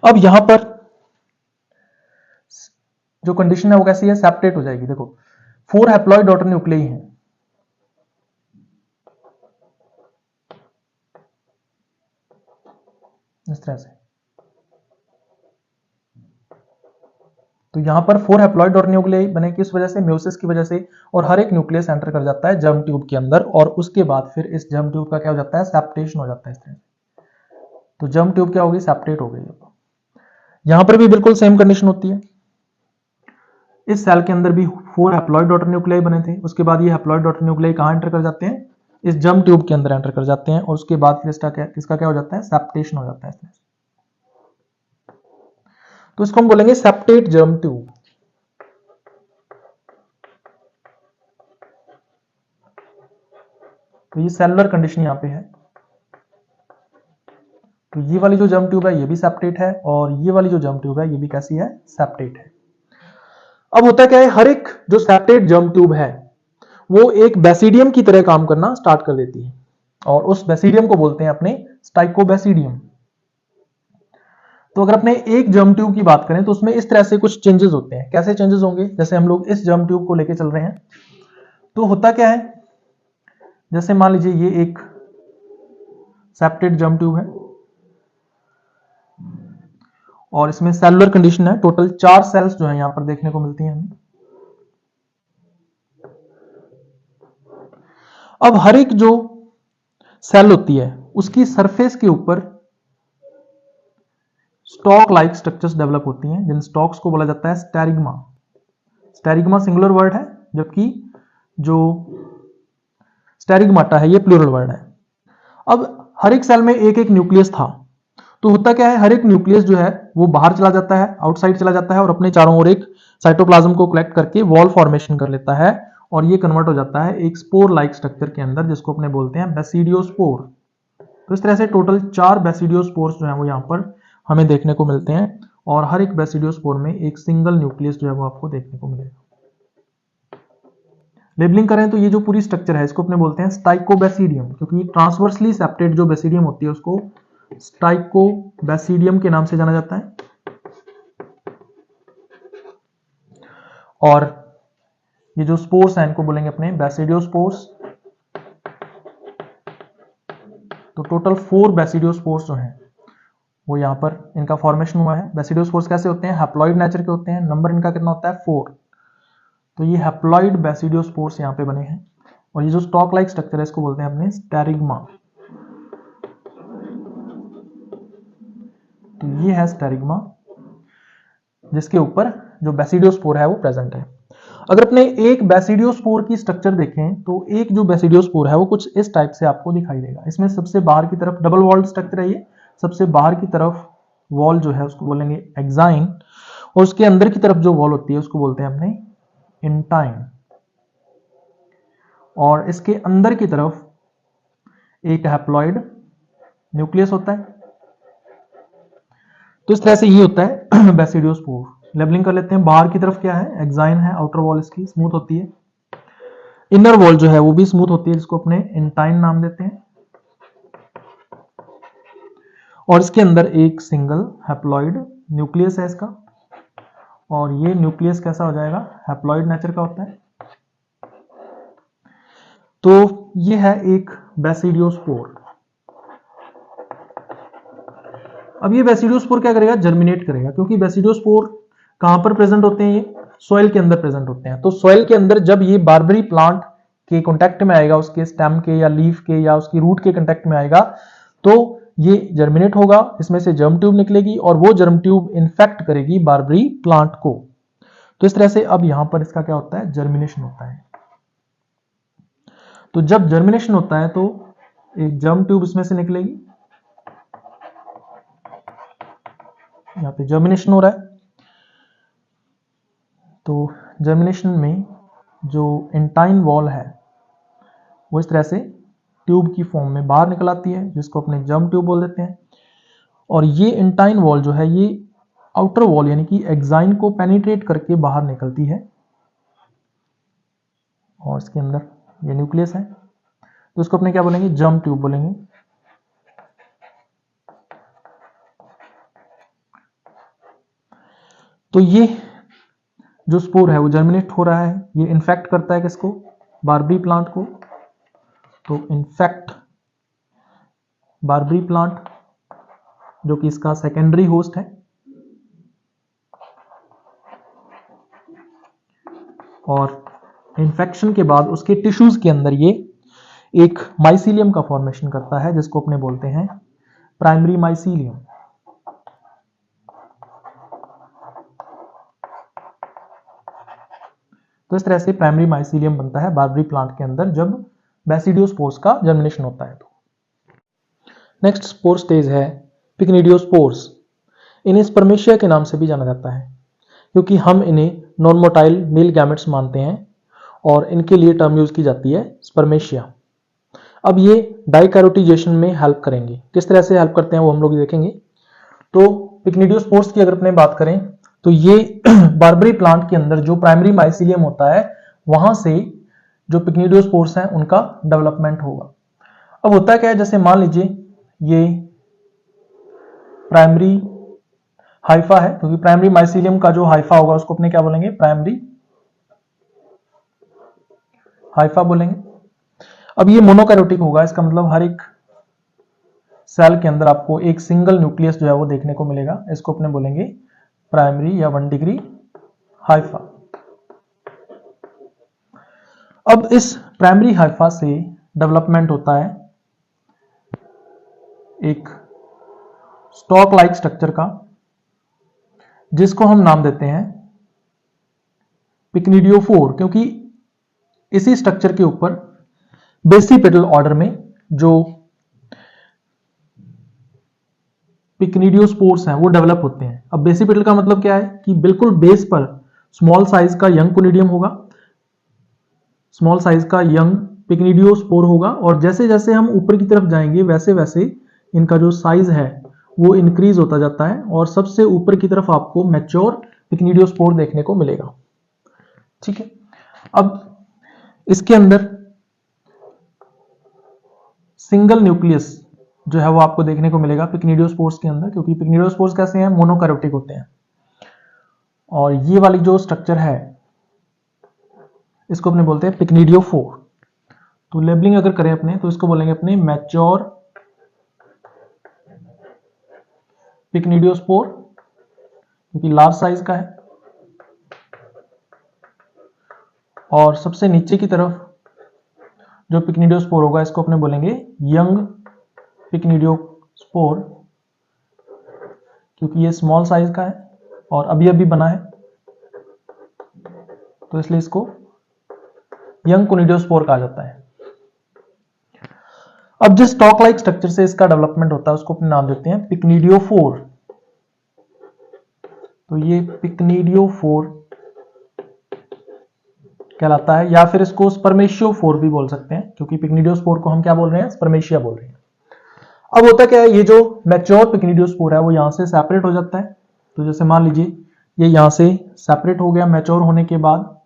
अब यहां पर जो कंडीशन है वो कैसी है? सेपरेट हो जाएगी। देखो 4 हैप्लॉइड डॉटर न्यूक्लियाई हैं, इस तरह से। तो यहां पर 4 हैप्लॉइड डॉटर न्यूक्लियाई बने किस वजह से? म्यूसिस की वजह से। और हर एक न्यूक्लियस एंटर कर जाता है जर्म ट्यूब के अंदर और उसके बाद फिर इस जर्म ट्यूब का क्या हो जाता है? सेप्टेशन हो जाता है इस तरह से। तो जर्म ट्यूब क्या होगी? सेपरेट हो गई। यहां पर भी बिल्कुल सेम कंडीशन होती है। इस सेल के अंदर भी 4 हैप्लॉइड डॉटर न्यूक्लियाई बने थे, उसके बाद ये हैप्लॉइड डॉटर न्यूक्लियाई कहां एंटर कर जाते हैं? इस जर्म ट्यूब के अंदर एंटर कर जाते हैं और उसके बाद फिर इसका क्या हो जाता है? सेप्टेशन हो जाता है इस तरह से। तो इसको हम बोलेंगे सेप्टेट जर्म ट्यूब। तो ये सेलुलर कंडीशन यहां पे है। तो ये वाली जो जर्म ट्यूब है ये भी सेप्टेट है और ये वाली जो जर्म ट्यूब है ये भी कैसी है? सेप्टेट है। अब होता क्या है? हर एक जो सेप्टेट जर्म ट्यूब है वो एक बेसिडियम की तरह काम करना स्टार्ट कर देती है और उस बेसिडियम को बोलते हैं अपने स्टाइकोबेसिडियम। तो अगर अपने एक जर्म ट्यूब की बात करें तो उसमें इस तरह से कुछ चेंजेस होते हैं। कैसे चेंजेस होंगे? जैसे हम लोग इस जर्म ट्यूब को लेके चल रहे हैं तो होता क्या है? जैसे मान लीजिए ये एक सेप्टेट जर्म ट्यूब है और इसमें सेलुलर कंडीशन है। टोटल 4 सेल्स जो है यहां पर देखने को मिलती हैं हमें। अब हर एक जो सेल होती है उसकी सरफेस के ऊपर स्टॉक लाइक स्ट्रक्चर्स डेवलप होती हैं, जिन स्टॉक्स को बोला जाता है स्टेरिग्मा। स्टेरिग्मा सिंगुलर वर्ड है जबकि जो स्टेरिग्माटा है ये प्लूरल वर्ड है। अब हर एक सेल में एक एक न्यूक्लियस था। तो होता क्या है? हर एक न्यूक्लियस जो है वो बाहर चला जाता है, आउटसाइड चला जाता है और अपने चारों ओर एक साइटोप्लाज्म को कलेक्ट करके वॉल फॉर्मेशन कर लेता है और ये कन्वर्ट हो जाता है एक स्पोर लाइक स्ट्रक्चर के अंदर जिसको अपने बोलते हैं बेसिडियोस्पोर। तो इस तरह से टोटल 4 बेसिडियोस्पोर्स जो है वो यहाँ पर हमें देखने को मिलते हैं और हर एक बेसिडियोस्पोर में एक सिंगल न्यूक्लियस जो है वो आपको देखने को मिलेगा। लेबलिंग करें तो ये जो पूरी स्ट्रक्चर है इसको अपने बोलते हैं स्टाइकोबेसिडियम, क्योंकि ट्रांसवर्सली सेप्टेट जो बेसिडियम होती है उसको स्टाइकोबेसिडियम के नाम से जाना जाता है। और ये जो स्पोर्स हैं इनको बोलेंगे अपने बेसिडियोस्पोर्स। तो टोटल 4 बेसिडियोस्पोर्स जो हैं वो यहाँ पर इनका फॉर्मेशन हुआ है। बेसिडियोस्पोर्स कैसे होते हैं? हैप्लॉइड नेचर के होते हैं। नंबर इनका कितना होता है? 4। तो ये हैप्लॉइड बेसिडियोस्पोर्स यहाँ पे बने हैं और ये जो स्टॉक लाइक स्ट्रक्चर है इसको बोलते हैं अपने स्टेरिग्मा। तो ये है स्टेरिग्मा जिसके ऊपर जो बेसिडियोस्पोर है वो प्रेजेंट है। अगर अपने एक बेसिडियोस्पोर की स्ट्रक्चर देखें तो एक जो बेसिडियोस्पोर है वो कुछ इस टाइप से आपको दिखाई देगा। इसमें सबसे बाहर की तरफ डबल वॉल्ड स्ट्रक्चर है ये। सबसे बाहर की तरफ वॉल जो है उसको बोलेंगे एक्साइन और उसके अंदर की तरफ जो वॉल होती है उसको बोलते हैं अपने इंटाइन। और इसके अंदर की तरफ एक हैप्लॉइड न्यूक्लियस होता है तो इस तरह से ये होता है बेसिडियोस्पोर। लेबलिंग कर लेते हैं। बाहर की तरफ क्या है, एक्साइन है, आउटर वॉल इसकी स्मूथ होती है, इनर वॉल जो है वो भी स्मूथ होती है, जिसको अपने इंटाइन नाम देते हैं, और इसके अंदर एक सिंगल हैप्लॉइड न्यूक्लियस है इसका, और ये न्यूक्लियस कैसा हो जाएगा, हैप्लॉइड नेचर का होता है। तो ये है एक बेसिडियोस्पोर। अब ये बेसिडियोस्पोर क्या करेगा, जर्मिनेट करेगा, क्योंकि बेसिडियोस्पोर कहां पर प्रेजेंट होते हैं, ये सॉइल के अंदर प्रेजेंट होते हैं। तो सॉइल के अंदर जब ये बारबरी प्लांट के कांटेक्ट में आएगा, उसके स्टेम के या लीफ के या उसकी रूट के कांटेक्ट में आएगा, तो ये जर्मिनेट होगा, इसमें से जर्म ट्यूब निकलेगी और वो जर्म ट्यूब इन्फेक्ट करेगी बारबरी प्लांट को। तो इस तरह से अब यहां पर इसका क्या होता है, जर्मिनेशन होता है। तो जब जर्मिनेशन होता है तो एक जर्म ट्यूब इसमें से निकलेगी, यहां पे जर्मिनेशन हो रहा है। तो जर्मिनेशन में जो इंटाइन वॉल है वो इस तरह से ट्यूब की फॉर्म में बाहर निकल आती है, जिसको अपने जर्म ट्यूब बोल देते हैं। और ये इंटाइन वॉल जो है ये आउटर वॉल यानी कि एक्साइन को पेनिट्रेट करके बाहर निकलती है, और इसके अंदर ये न्यूक्लियस है, तो इसको अपने क्या बोलेंगे, जर्म ट्यूब बोलेंगे। तो ये जो स्पोर है वो जर्मिनेट हो रहा है, ये इन्फेक्ट करता है किसको, बारबरी प्लांट को। तो इन्फेक्ट बारबरी प्लांट जो कि इसका सेकेंडरी होस्ट है, और इन्फेक्शन के बाद उसके टिश्यूज के अंदर ये एक माइसीलियम का फॉर्मेशन करता है, जिसको अपने बोलते हैं प्राइमरी माइसीलियम। तो इस तरह से प्राइमरी माइसीलियम बनता है बारबरी प्लांट के अंदर जब बेसिडियोस्पोर्स का जर्मिनेशन होता है। तो नेक्स्ट स्पोर स्टेज है पिक्निडियोस्पोर्स। इन्हें स्पर्मेशिया के नाम से भी जाना जाता है, क्योंकि हम इन्हें नॉन मोटाइल मेल गैमेट्स मानते हैं और इनके लिए टर्म यूज की जाती है स्पर्मेशिया। अब ये डाइकैरोटिजेशन में हेल्प करेंगे। किस तरह से हेल्प करते हैं वो हम लोग देखेंगे। तो पिक्निडियोस्पोर्स की अगर अपने बात करें तो ये बारबरी प्लांट के अंदर जो प्राइमरी माइसीलियम होता है वहां से जो पिक्निडियोस्पोर्स हैं उनका डेवलपमेंट होगा। अब होता क्या है, जैसे मान लीजिए ये प्राइमरी हाइफा है, क्योंकि प्राइमरी माइसीलियम का जो हाइफा होगा उसको अपने क्या बोलेंगे, प्राइमरी हाइफा बोलेंगे। अब ये मोनोकैरोटिक होगा, इसका मतलब हर एक सेल के अंदर आपको एक सिंगल न्यूक्लियस जो है वो देखने को मिलेगा, इसको अपने बोलेंगे प्राइमरी या 1 डिग्री हाइफा। अब इस प्राइमरी हाइफा से डेवलपमेंट होता है एक स्टॉक लाइक स्ट्रक्चर का, जिसको हम नाम देते हैं पिक्निडियोफोर, क्योंकि इसी स्ट्रक्चर के ऊपर बेसिपेटल ऑर्डर में जो पिक्निडियोस्पोर्स हैं वो डेवलप होते हैं। अब बेसिपेटल का मतलब क्या है कि बिल्कुल बेस पर स्मॉल साइज का यंग कोनिडियम होगा, स्मॉल साइज का यंग पिक्निडियोस्पोर होगा, और जैसे जैसे हम ऊपर की तरफ जाएंगे वैसे वैसे इनका जो साइज है वो इंक्रीज होता जाता है, और सबसे ऊपर की तरफ आपको मैच्योर पिक्निडियोस्पोर देखने को मिलेगा। ठीक है, अब इसके अंदर सिंगल न्यूक्लियस जो है वो आपको देखने को मिलेगा पिक्निडियोस्पोर्स के अंदर, क्योंकि पिक्निडियोस्पोर्स कैसे हैं, मोनोकैरोटिक होते हैं। और ये वाली जो स्ट्रक्चर है इसको अपने बोलते हैं पिक्निडियोफोर। तो लेबलिंग अगर करें अपने तो इसको बोलेंगे अपने मैच्योर पिक्निडियोस्पोर, क्योंकि लार्ज साइज का है। और सबसे नीचे की तरफ जो पिक्निडियोस्पोर होगा इसको अपने बोलेंगे यंग पिक्निडियोस्पोर, क्योंकि ये स्मॉल साइज का है और अभी अभी बना है, तो इसलिए इसको यंग कोनिडियोस्पोर कहा जाता है। अब जिस स्टॉक लाइक स्ट्रक्चर से इसका डेवलपमेंट होता है उसको अपने नाम देते हैं पिक्निडियोफोर। तो ये पिक्निडियोफोर कहलाता है, या फिर इसको स्पर्मेशियोफोर भी बोल सकते हैं, क्योंकि पिक्निडियोस्पोर को हम क्या बोल रहे हैं, स्पर्मेशिया बोल रहे हैं। अब होता क्या है, ये जो मैच्योर पिक्निडियोस्पोर है वो यहां से सेपरेट हो जाता है। तो जैसे मान लीजिए ये यहां से सेपरेट हो गया मैच्योर होने के बाद,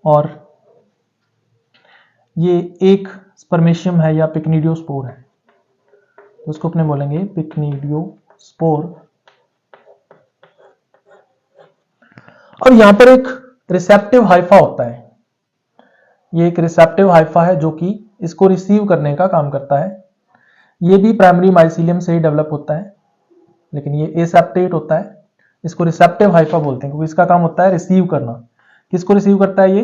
और ये एक स्पर्मेशियम है या पिक्निडियोस्पोर है, तो उसको अपने बोलेंगे पिक्निडियोस्पोर। और यहां पर एक रिसेप्टिव हाइफा होता है, ये एक रिसेप्टिव हाइफा है जो कि इसको रिसीव करने का काम करता है। ये भी प्राइमरी माइसीलियम से ही डेवलप होता है, लेकिन ये एसेप्टेट होता है। इसको रिसेप्टिव हाइफा बोलते हैं क्योंकि इसका काम होता है रिसीव करना। किसको रिसीव करता है? ये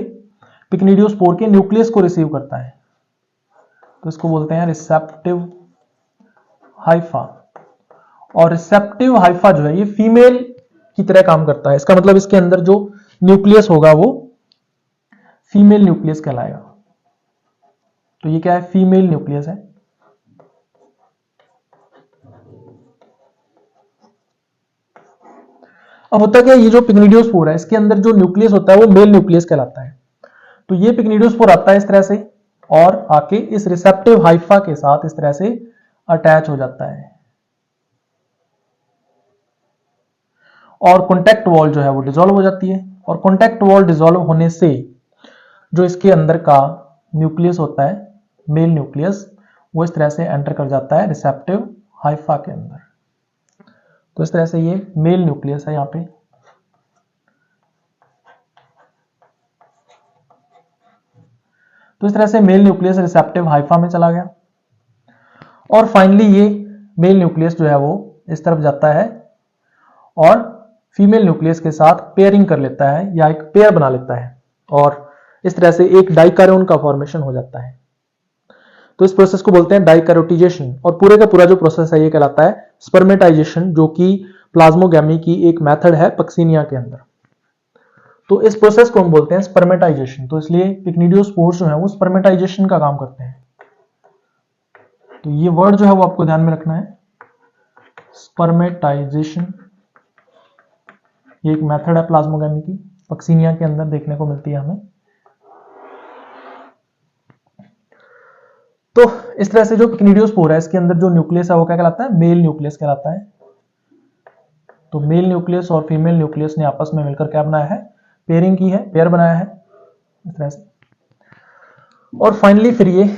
पिक्निडियोस्पोर के न्यूक्लियस को रिसीव करता है, तो इसको बोलते हैं रिसेप्टिव हाइफा। और रिसेप्टिव हाइफा जो है ये फीमेल की तरह काम करता है। इसका मतलब इसके अंदर जो न्यूक्लियस होगा वो फीमेल न्यूक्लियस कहलाएगा। तो ये क्या है? फीमेल न्यूक्लियस है। अब होता क्या है, ये जो पिक्निडियोस्पोर है इसके अंदर जो न्यूक्लियस होता है वो मेल न्यूक्लियस कहलाता है। तो ये पिक्निडियोस्पोर आता है इस तरह से और आके इस रिसेप्टिव हाइफा के साथ इस तरह से अटैच हो जाता है, और कॉन्टैक्ट वॉल जो है वो डिसॉल्व हो जाती है। और कॉन्टैक्ट वॉल डिसॉल्व होने से जो इसके अंदर का न्यूक्लियस होता है, मेल न्यूक्लियस, वो इस तरह से एंटर कर जाता है रिसेप्टिव हाइफा के अंदर। तो इस तरह से ये मेल न्यूक्लियस है यहाँ पे। तो इस तरह से मेल न्यूक्लियस रिसेप्टिव हाइफा में चला गया, और फाइनली ये मेल न्यूक्लियस जो है वो इस तरफ जाता है और फीमेल न्यूक्लियस के साथ पेयरिंग कर लेता है या एक पेयर बना लेता है, और इस तरह से एक डाइकैरियोन का फॉर्मेशन हो जाता है। तो इस प्रोसेस को बोलते हैं डाइकैरोटिजेशन, और पूरे का पूरा जो प्रोसेस है ये कहलाता है स्पर्मेटाइजेशन, जो कि प्लाज्मोगैमी की एक मेथड है पक्सिनिया के अंदर। तो इस प्रोसेस को हम बोलते हैं स्पर्मेटाइजेशन। तो इसलिए पिक्निडियोस्पोर्स जो है वो स्पर्मेटाइजेशन का काम करते हैं। तो ये वर्ड जो है वो आपको ध्यान में रखना है, स्पर्मेटाइजेशन। ये एक मेथड है प्लाज्मोगैमी की, पक्सिनिया के अंदर देखने को मिलती है हमें। तो इस तरह से जो पिक्निडियोस्पोर है इसके अंदर जो न्यूक्लियस है वो क्या कहलाता है? मेल न्यूक्लियस कहलाता है। तो मेल न्यूक्लियस और फीमेल न्यूक्लियस ने आपस में मिलकर क्या बनाया है? पेयरिंग की है, पेयर बनाया है इस तरह से। और फाइनली फिर ये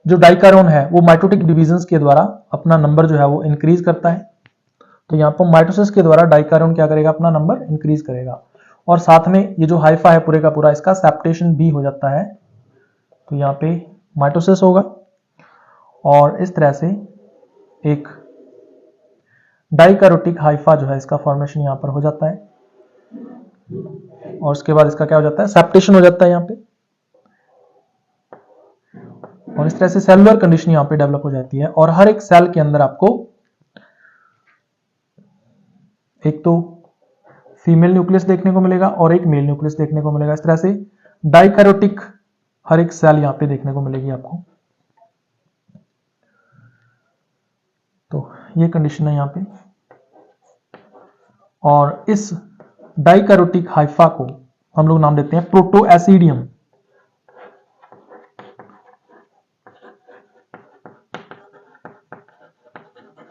जो डाइकैरियोन है वो माइटोटिक डिविजन्स के द्वारा अपना नंबर जो है वो इंक्रीज करता है। तो यहाँ पर माइटोसिस के द्वारा डाइकैरियोन क्या करेगा? अपना नंबर इंक्रीज करेगा, और साथ में ये जो हाइफा है पूरे का पूरा इसका सेप्टेशन भी हो जाता है। तो यहाँ पे माइटोसिस होगा, और इस तरह से एक डाइकैरोटिक हाइफा जो है इसका फॉर्मेशन यहाँ पर हो जाता है, और उसके बाद इसका क्या हो जाता है? सेप्टेशन हो जाता है यहाँ पे, और इस तरह से सेलुलर कंडीशन यहाँ पे डेवलप हो जाती है। और हर एक सेल के अंदर आपको एक तो फीमेल न्यूक्लियस देखने को मिलेगा और एक मेल न्यूक्लियस देखने को मिलेगा। इस तरह से डाइकैरोटिक हर एक सेल यहाँ पे देखने को मिलेगी आपको। तो ये कंडीशन है यहाँ पे, और इस डाइकैरोटिक हाइफा को हम लोग नाम देते हैं प्रोटोएसिडियम।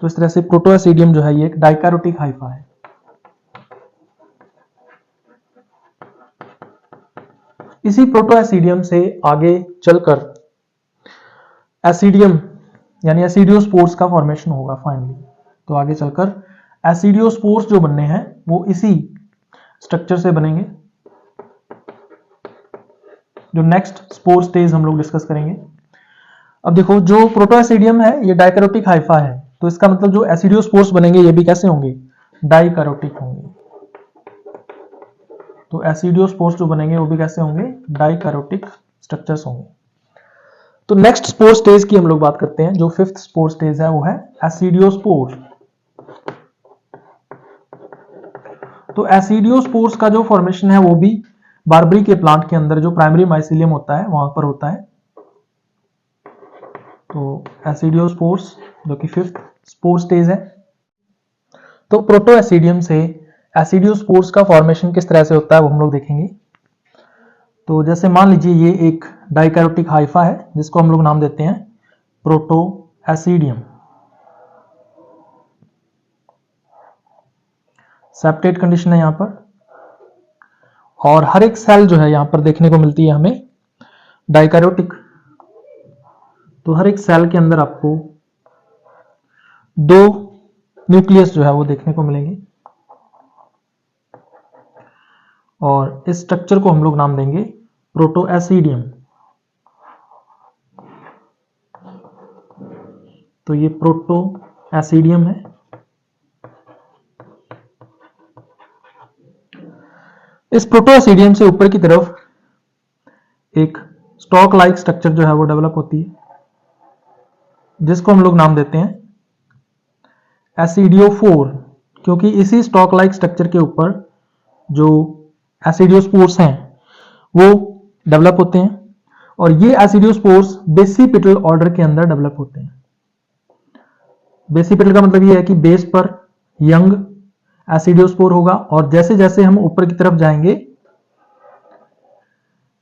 तो इस तरह से प्रोटोएसिडियम जो है ये एक डाइकैरोटिक हाइफा है। इसी प्रोटोएसिडियम से आगे चलकर एसिडियम यानी एसिडियोस्पोर्स का फॉर्मेशन होगा फाइनली। तो आगे चलकर एसिडियोस्पोर्स जो बनने हैं वो इसी स्ट्रक्चर से बनेंगे, जो नेक्स्ट स्पोर स्टेज हम लोग डिस्कस करेंगे। अब देखो जो प्रोटोएसिडियम है ये डाइकैरोटिक हाइफा है, तो इसका मतलब जो एसिडियोस्पोर्स बनेंगे ये भी कैसे होंगे? डाइकैरोटिक होंगे। तो एसिडियोस्पोर्स जो बनेंगे वो भी कैसे होंगे? डाइकैरोटिक स्ट्रक्चर्स होंगे। तो नेक्स्ट स्पोर स्टेज की हम लोग बात करते हैं। जो फिफ्थ स्पोर स्टेज है वो है एसिडियोस्पोर। तो एसिडियोस्पोर्स का जो फॉर्मेशन है वो भी बारबरी के प्लांट के अंदर जो प्राइमरी माइसीलियम होता है वहां पर होता है। तो एसिडियोस्पोर्स जो कि फिफ्थ स्पोर स्टेज है। तो प्रोटोएसिडियम से एसिडियोस्पोर्स का फॉर्मेशन किस तरह से होता है वो हम लोग देखेंगे। तो जैसे मान लीजिए ये एक डाइकैरोटिक हाइफा है जिसको हम लोग नाम देते हैं प्रोटोएसिडियम। सेप्टेट कंडीशन है यहां पर, और हर एक सेल जो है यहां पर देखने को मिलती है हमें डाइकैरोटिक। तो हर एक सेल के अंदर आपको 2 न्यूक्लियस जो है वो देखने को मिलेंगे, और इस स्ट्रक्चर को हम लोग नाम देंगे प्रोटोएसिडियम। तो ये प्रोटोएसिडियम है। इस प्रोटोएसिडियम से ऊपर की तरफ एक स्टॉक लाइक स्ट्रक्चर जो है वो डेवलप होती है, जिसको हम लोग नाम देते हैं एसिडियोफोर, क्योंकि इसी स्टॉक लाइक स्ट्रक्चर के ऊपर जो एसिडियोस्पोर्स हैं वो डेवलप होते हैं, और ये एसिडियोस्पोर्स बेसिपिटल ऑर्डर के अंदर डेवलप होते हैं। बेसिपिटल का मतलब ये है कि बेस पर यंग एसिडियोस्पोर होगा, और जैसे जैसे हम ऊपर की तरफ जाएंगे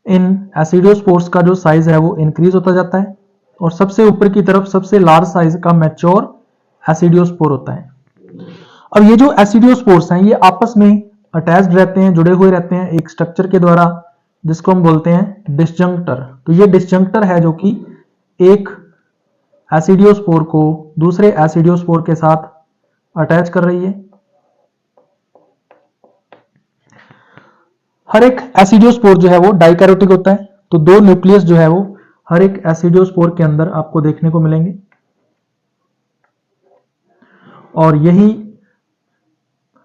इन एसिडियोस्पोर्स का जो साइज है वो इंक्रीज होता जाता है, और सबसे ऊपर की तरफ सबसे लार्ज साइज का मैच्योर एसिडियोस्पोर होता है। अब ये जो एसिडियोस्पोर्स हैं ये आपस में अटैच्ड रहते हैं, जुड़े हुए रहते हैं एक स्ट्रक्चर के द्वारा, जिसको हम बोलते हैं डिसजंक्टर। तो ये डिसजंक्टर है जो कि एक एसिडियोस्पोर को दूसरे एसिडियोस्पोर के साथ अटैच कर रही है। हर एक एसिडियोस्पोर जो है वो डाइकैरोटिक होता है, तो 2 न्यूक्लियस जो है वो हर एक एसिडियोस्पोर के अंदर आपको देखने को मिलेंगे, और यही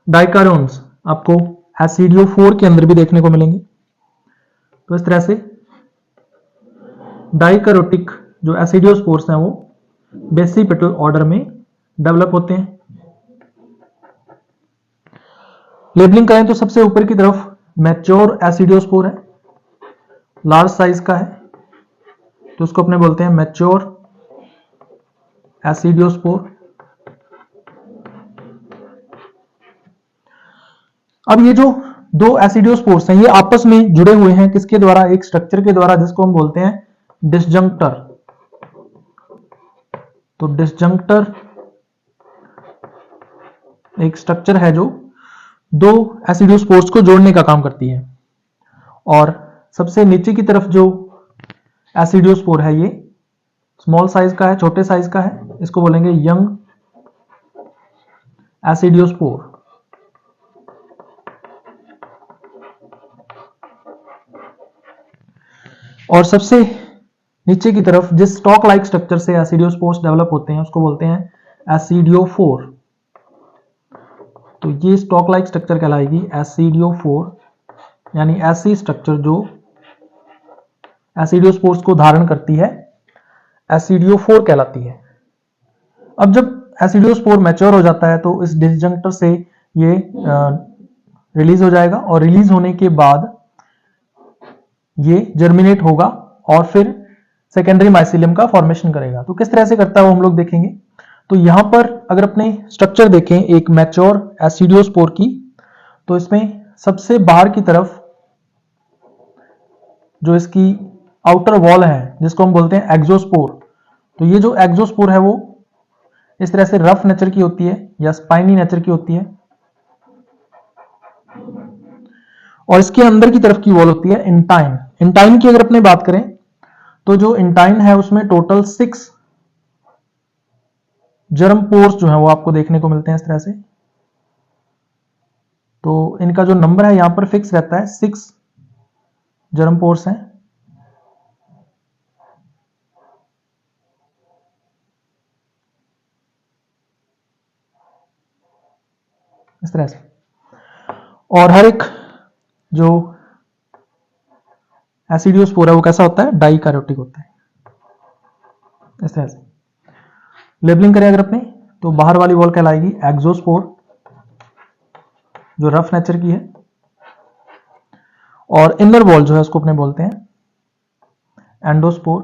डाइकारोन्स आपको एसिडियोफोर के अंदर भी देखने को मिलेंगे। तो इस तरह से डाइकैरोटिक जो एसिडियोस्पोर्स हैं वो बेसिपिटल ऑर्डर में डेवलप होते हैं। लेबलिंग करें तो सबसे ऊपर की तरफ मैच्योर एसिडियोस्पोर है, लार्ज साइज का है, तो उसको अपने बोलते हैं मैच्योर एसिडियोस्पोर। अब ये जो 2 एसिडियोस्पोर्स हैं ये आपस में जुड़े हुए हैं किसके द्वारा? एक स्ट्रक्चर के द्वारा जिसको हम बोलते हैं डिसजंक्टर। तो डिसजंक्टर एक स्ट्रक्चर है जो 2 एसिडियोस्पोर्स को जोड़ने का काम करती है, और सबसे नीचे की तरफ जो एसिडियोस्पोर है ये स्मॉल साइज का है, छोटे साइज का है, इसको बोलेंगे यंग एसिडियोस्पोर। और सबसे नीचे की तरफ जिस स्टॉक लाइक स्ट्रक्चर से एसिडियोस्पोर्स डेवलप होते हैं उसको बोलते हैं एसिडियोफोर। तो ये स्टॉक लाइक स्ट्रक्चर कहलाएगी एसिडियोफोर, यानी ऐसी स्ट्रक्चर जो एसिडियोस्पोर्स को धारण करती है एसिडियोफोर कहलाती है। अब जब एसिडियोस्पोर मैच्योर हो जाता है तो इस डिसजंक्टर से ये रिलीज हो जाएगा, और रिलीज होने के बाद ये जर्मिनेट होगा और फिर सेकेंडरी माइसिलियम का फॉर्मेशन करेगा। तो किस तरह से करता है वो हम लोग देखेंगे। तो यहां पर अगर अपने स्ट्रक्चर देखें एक मैच्योर एसिडियोस्पोर की, तो इसमें सबसे बाहर की तरफ जो इसकी आउटर वॉल है जिसको हम बोलते हैं एक्सोस्पोर, तो ये जो एक्सोस्पोर है वो इस तरह से रफ नेचर की होती है या स्पाइनी नेचर की होती है, और इसके अंदर की तरफ की वॉल होती है इंटाइन। इंटाइन की अगर अपने बात करें तो जो इंटाइन है उसमें टोटल 6 जर्म पोर्स जो है वो आपको देखने को मिलते हैं इस तरह से। तो इनका जो नंबर है यहां पर फिक्स रहता है, 6 जर्म पोर्स हैं। इस तरह से, और हर एक जो एसिडियोस्पोर है वो कैसा होता है? डाइकैरोटिक होता है इस तरह से। लेबलिंग करें अगर अपने तो बाहर वाली वॉल कहलाएगी एक्सोस्पोर जो रफ नेचर की है, और इनर वॉल जो है उसको अपने बोलते हैं एंडोस्पोर।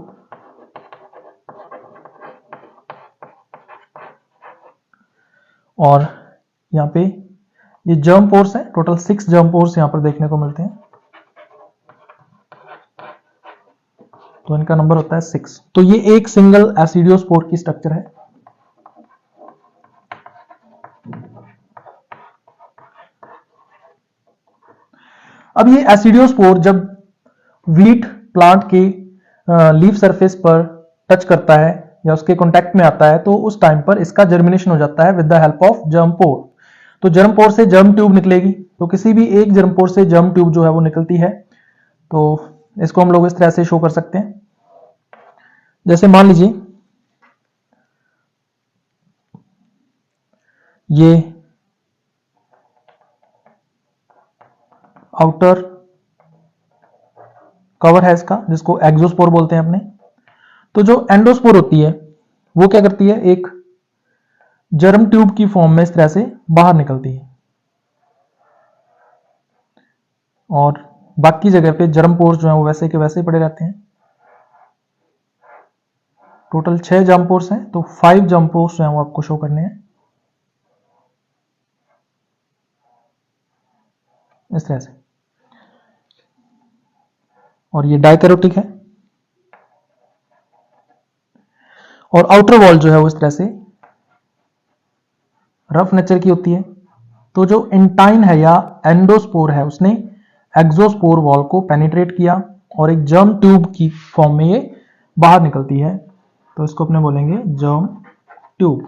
और यहां पे ये जर्म पोर्स है, टोटल 6 जर्म पोर्स यहां पर देखने को मिलते हैं। तो इनका नंबर होता है 6। तो ये एक सिंगल एसिडियोस्पोर की स्ट्रक्चर है। अब ये एसिडियोस्पोर जब वीट प्लांट के लीफ सरफेस पर टच करता है या उसके कांटेक्ट में आता है, तो उस टाइम पर इसका जर्मिनेशन हो जाता है with the help of germ pore. तो जर्म पोर से जर्म ट्यूब निकलेगी। तो किसी भी एक जर्म पोर से जर्म ट्यूब जो है वो निकलती है। तो इसको हम लोग इस तरह से शो कर सकते हैं। जैसे मान लीजिए ये आउटर कवर है इसका, जिसको एक्सोस्पोर बोलते हैं अपने। तो जो एंडोस्पोर होती है वो क्या करती है, एक जर्म ट्यूब की फॉर्म में इस तरह से बाहर निकलती है और बाकी जगह पे जर्म पोर्स जो है वो वैसे के वैसे पड़े रहते हैं। टोटल 6 जर्म पोर्स हैं, तो 5 जर्म पोर्स जो है वो आपको शो करने हैं इस तरह से। और ये डाइकैरोटिक है और आउटर वॉल जो है वो इस तरह से रफ नेचर की होती है। तो जो इंटाइन है या एंडोस्पोर है उसने एक्सोस्पोर वॉल को पेनिट्रेट किया और एक जर्म ट्यूब की फॉर्म में ये बाहर निकलती है। तो इसको अपने बोलेंगे जर्म ट्यूब।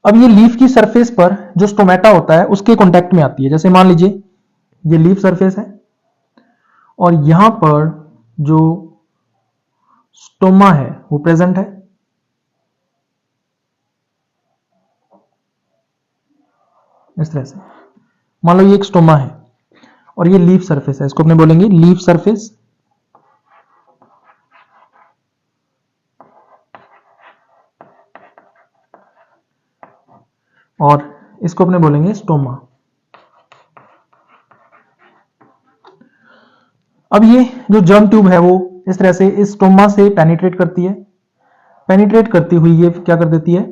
अब ये लीफ की सरफेस पर जो स्टोमेटा होता है उसके कांटेक्ट में आती है। जैसे मान लीजिए ये लीफ सरफेस है और यहां पर जो स्टोमा है वो प्रेजेंट है। इस तरह से मान लो ये एक स्टोमा है और ये लीफ सरफेस है, इसको अपने बोलेंगे लीफ सरफेस। और इसको अपने बोलेंगे स्टोमा। अब ये जो जर्म ट्यूब है वो इस तरह से इस स्टोमा से पेनिट्रेट करती है। पेनिट्रेट करती हुई ये क्या कर देती है,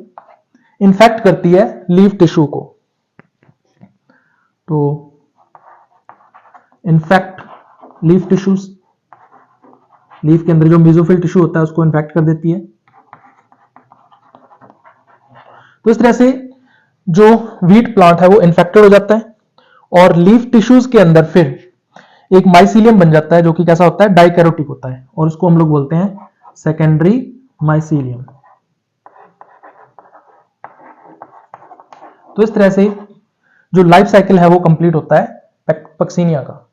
इन्फेक्ट करती है लीफ टिश्यू को। तो इन्फेक्ट लीफ टिश्यूज, लीफ के अंदर जो मेसोफिल टिश्यू होता है उसको इन्फेक्ट कर देती है। तो इस तरह से जो वीट प्लांट है वो इन्फेक्टेड हो जाता है और लीफ टिश्यूज के अंदर फिर एक माइसीलियम बन जाता है जो कि कैसा होता है, डाइकैरोटिक होता है और उसको हम लोग बोलते हैं सेकेंडरी माइसीलियम। तो इस तरह से जो लाइफ साइकिल है वो कंप्लीट होता है पक्सीनिया का।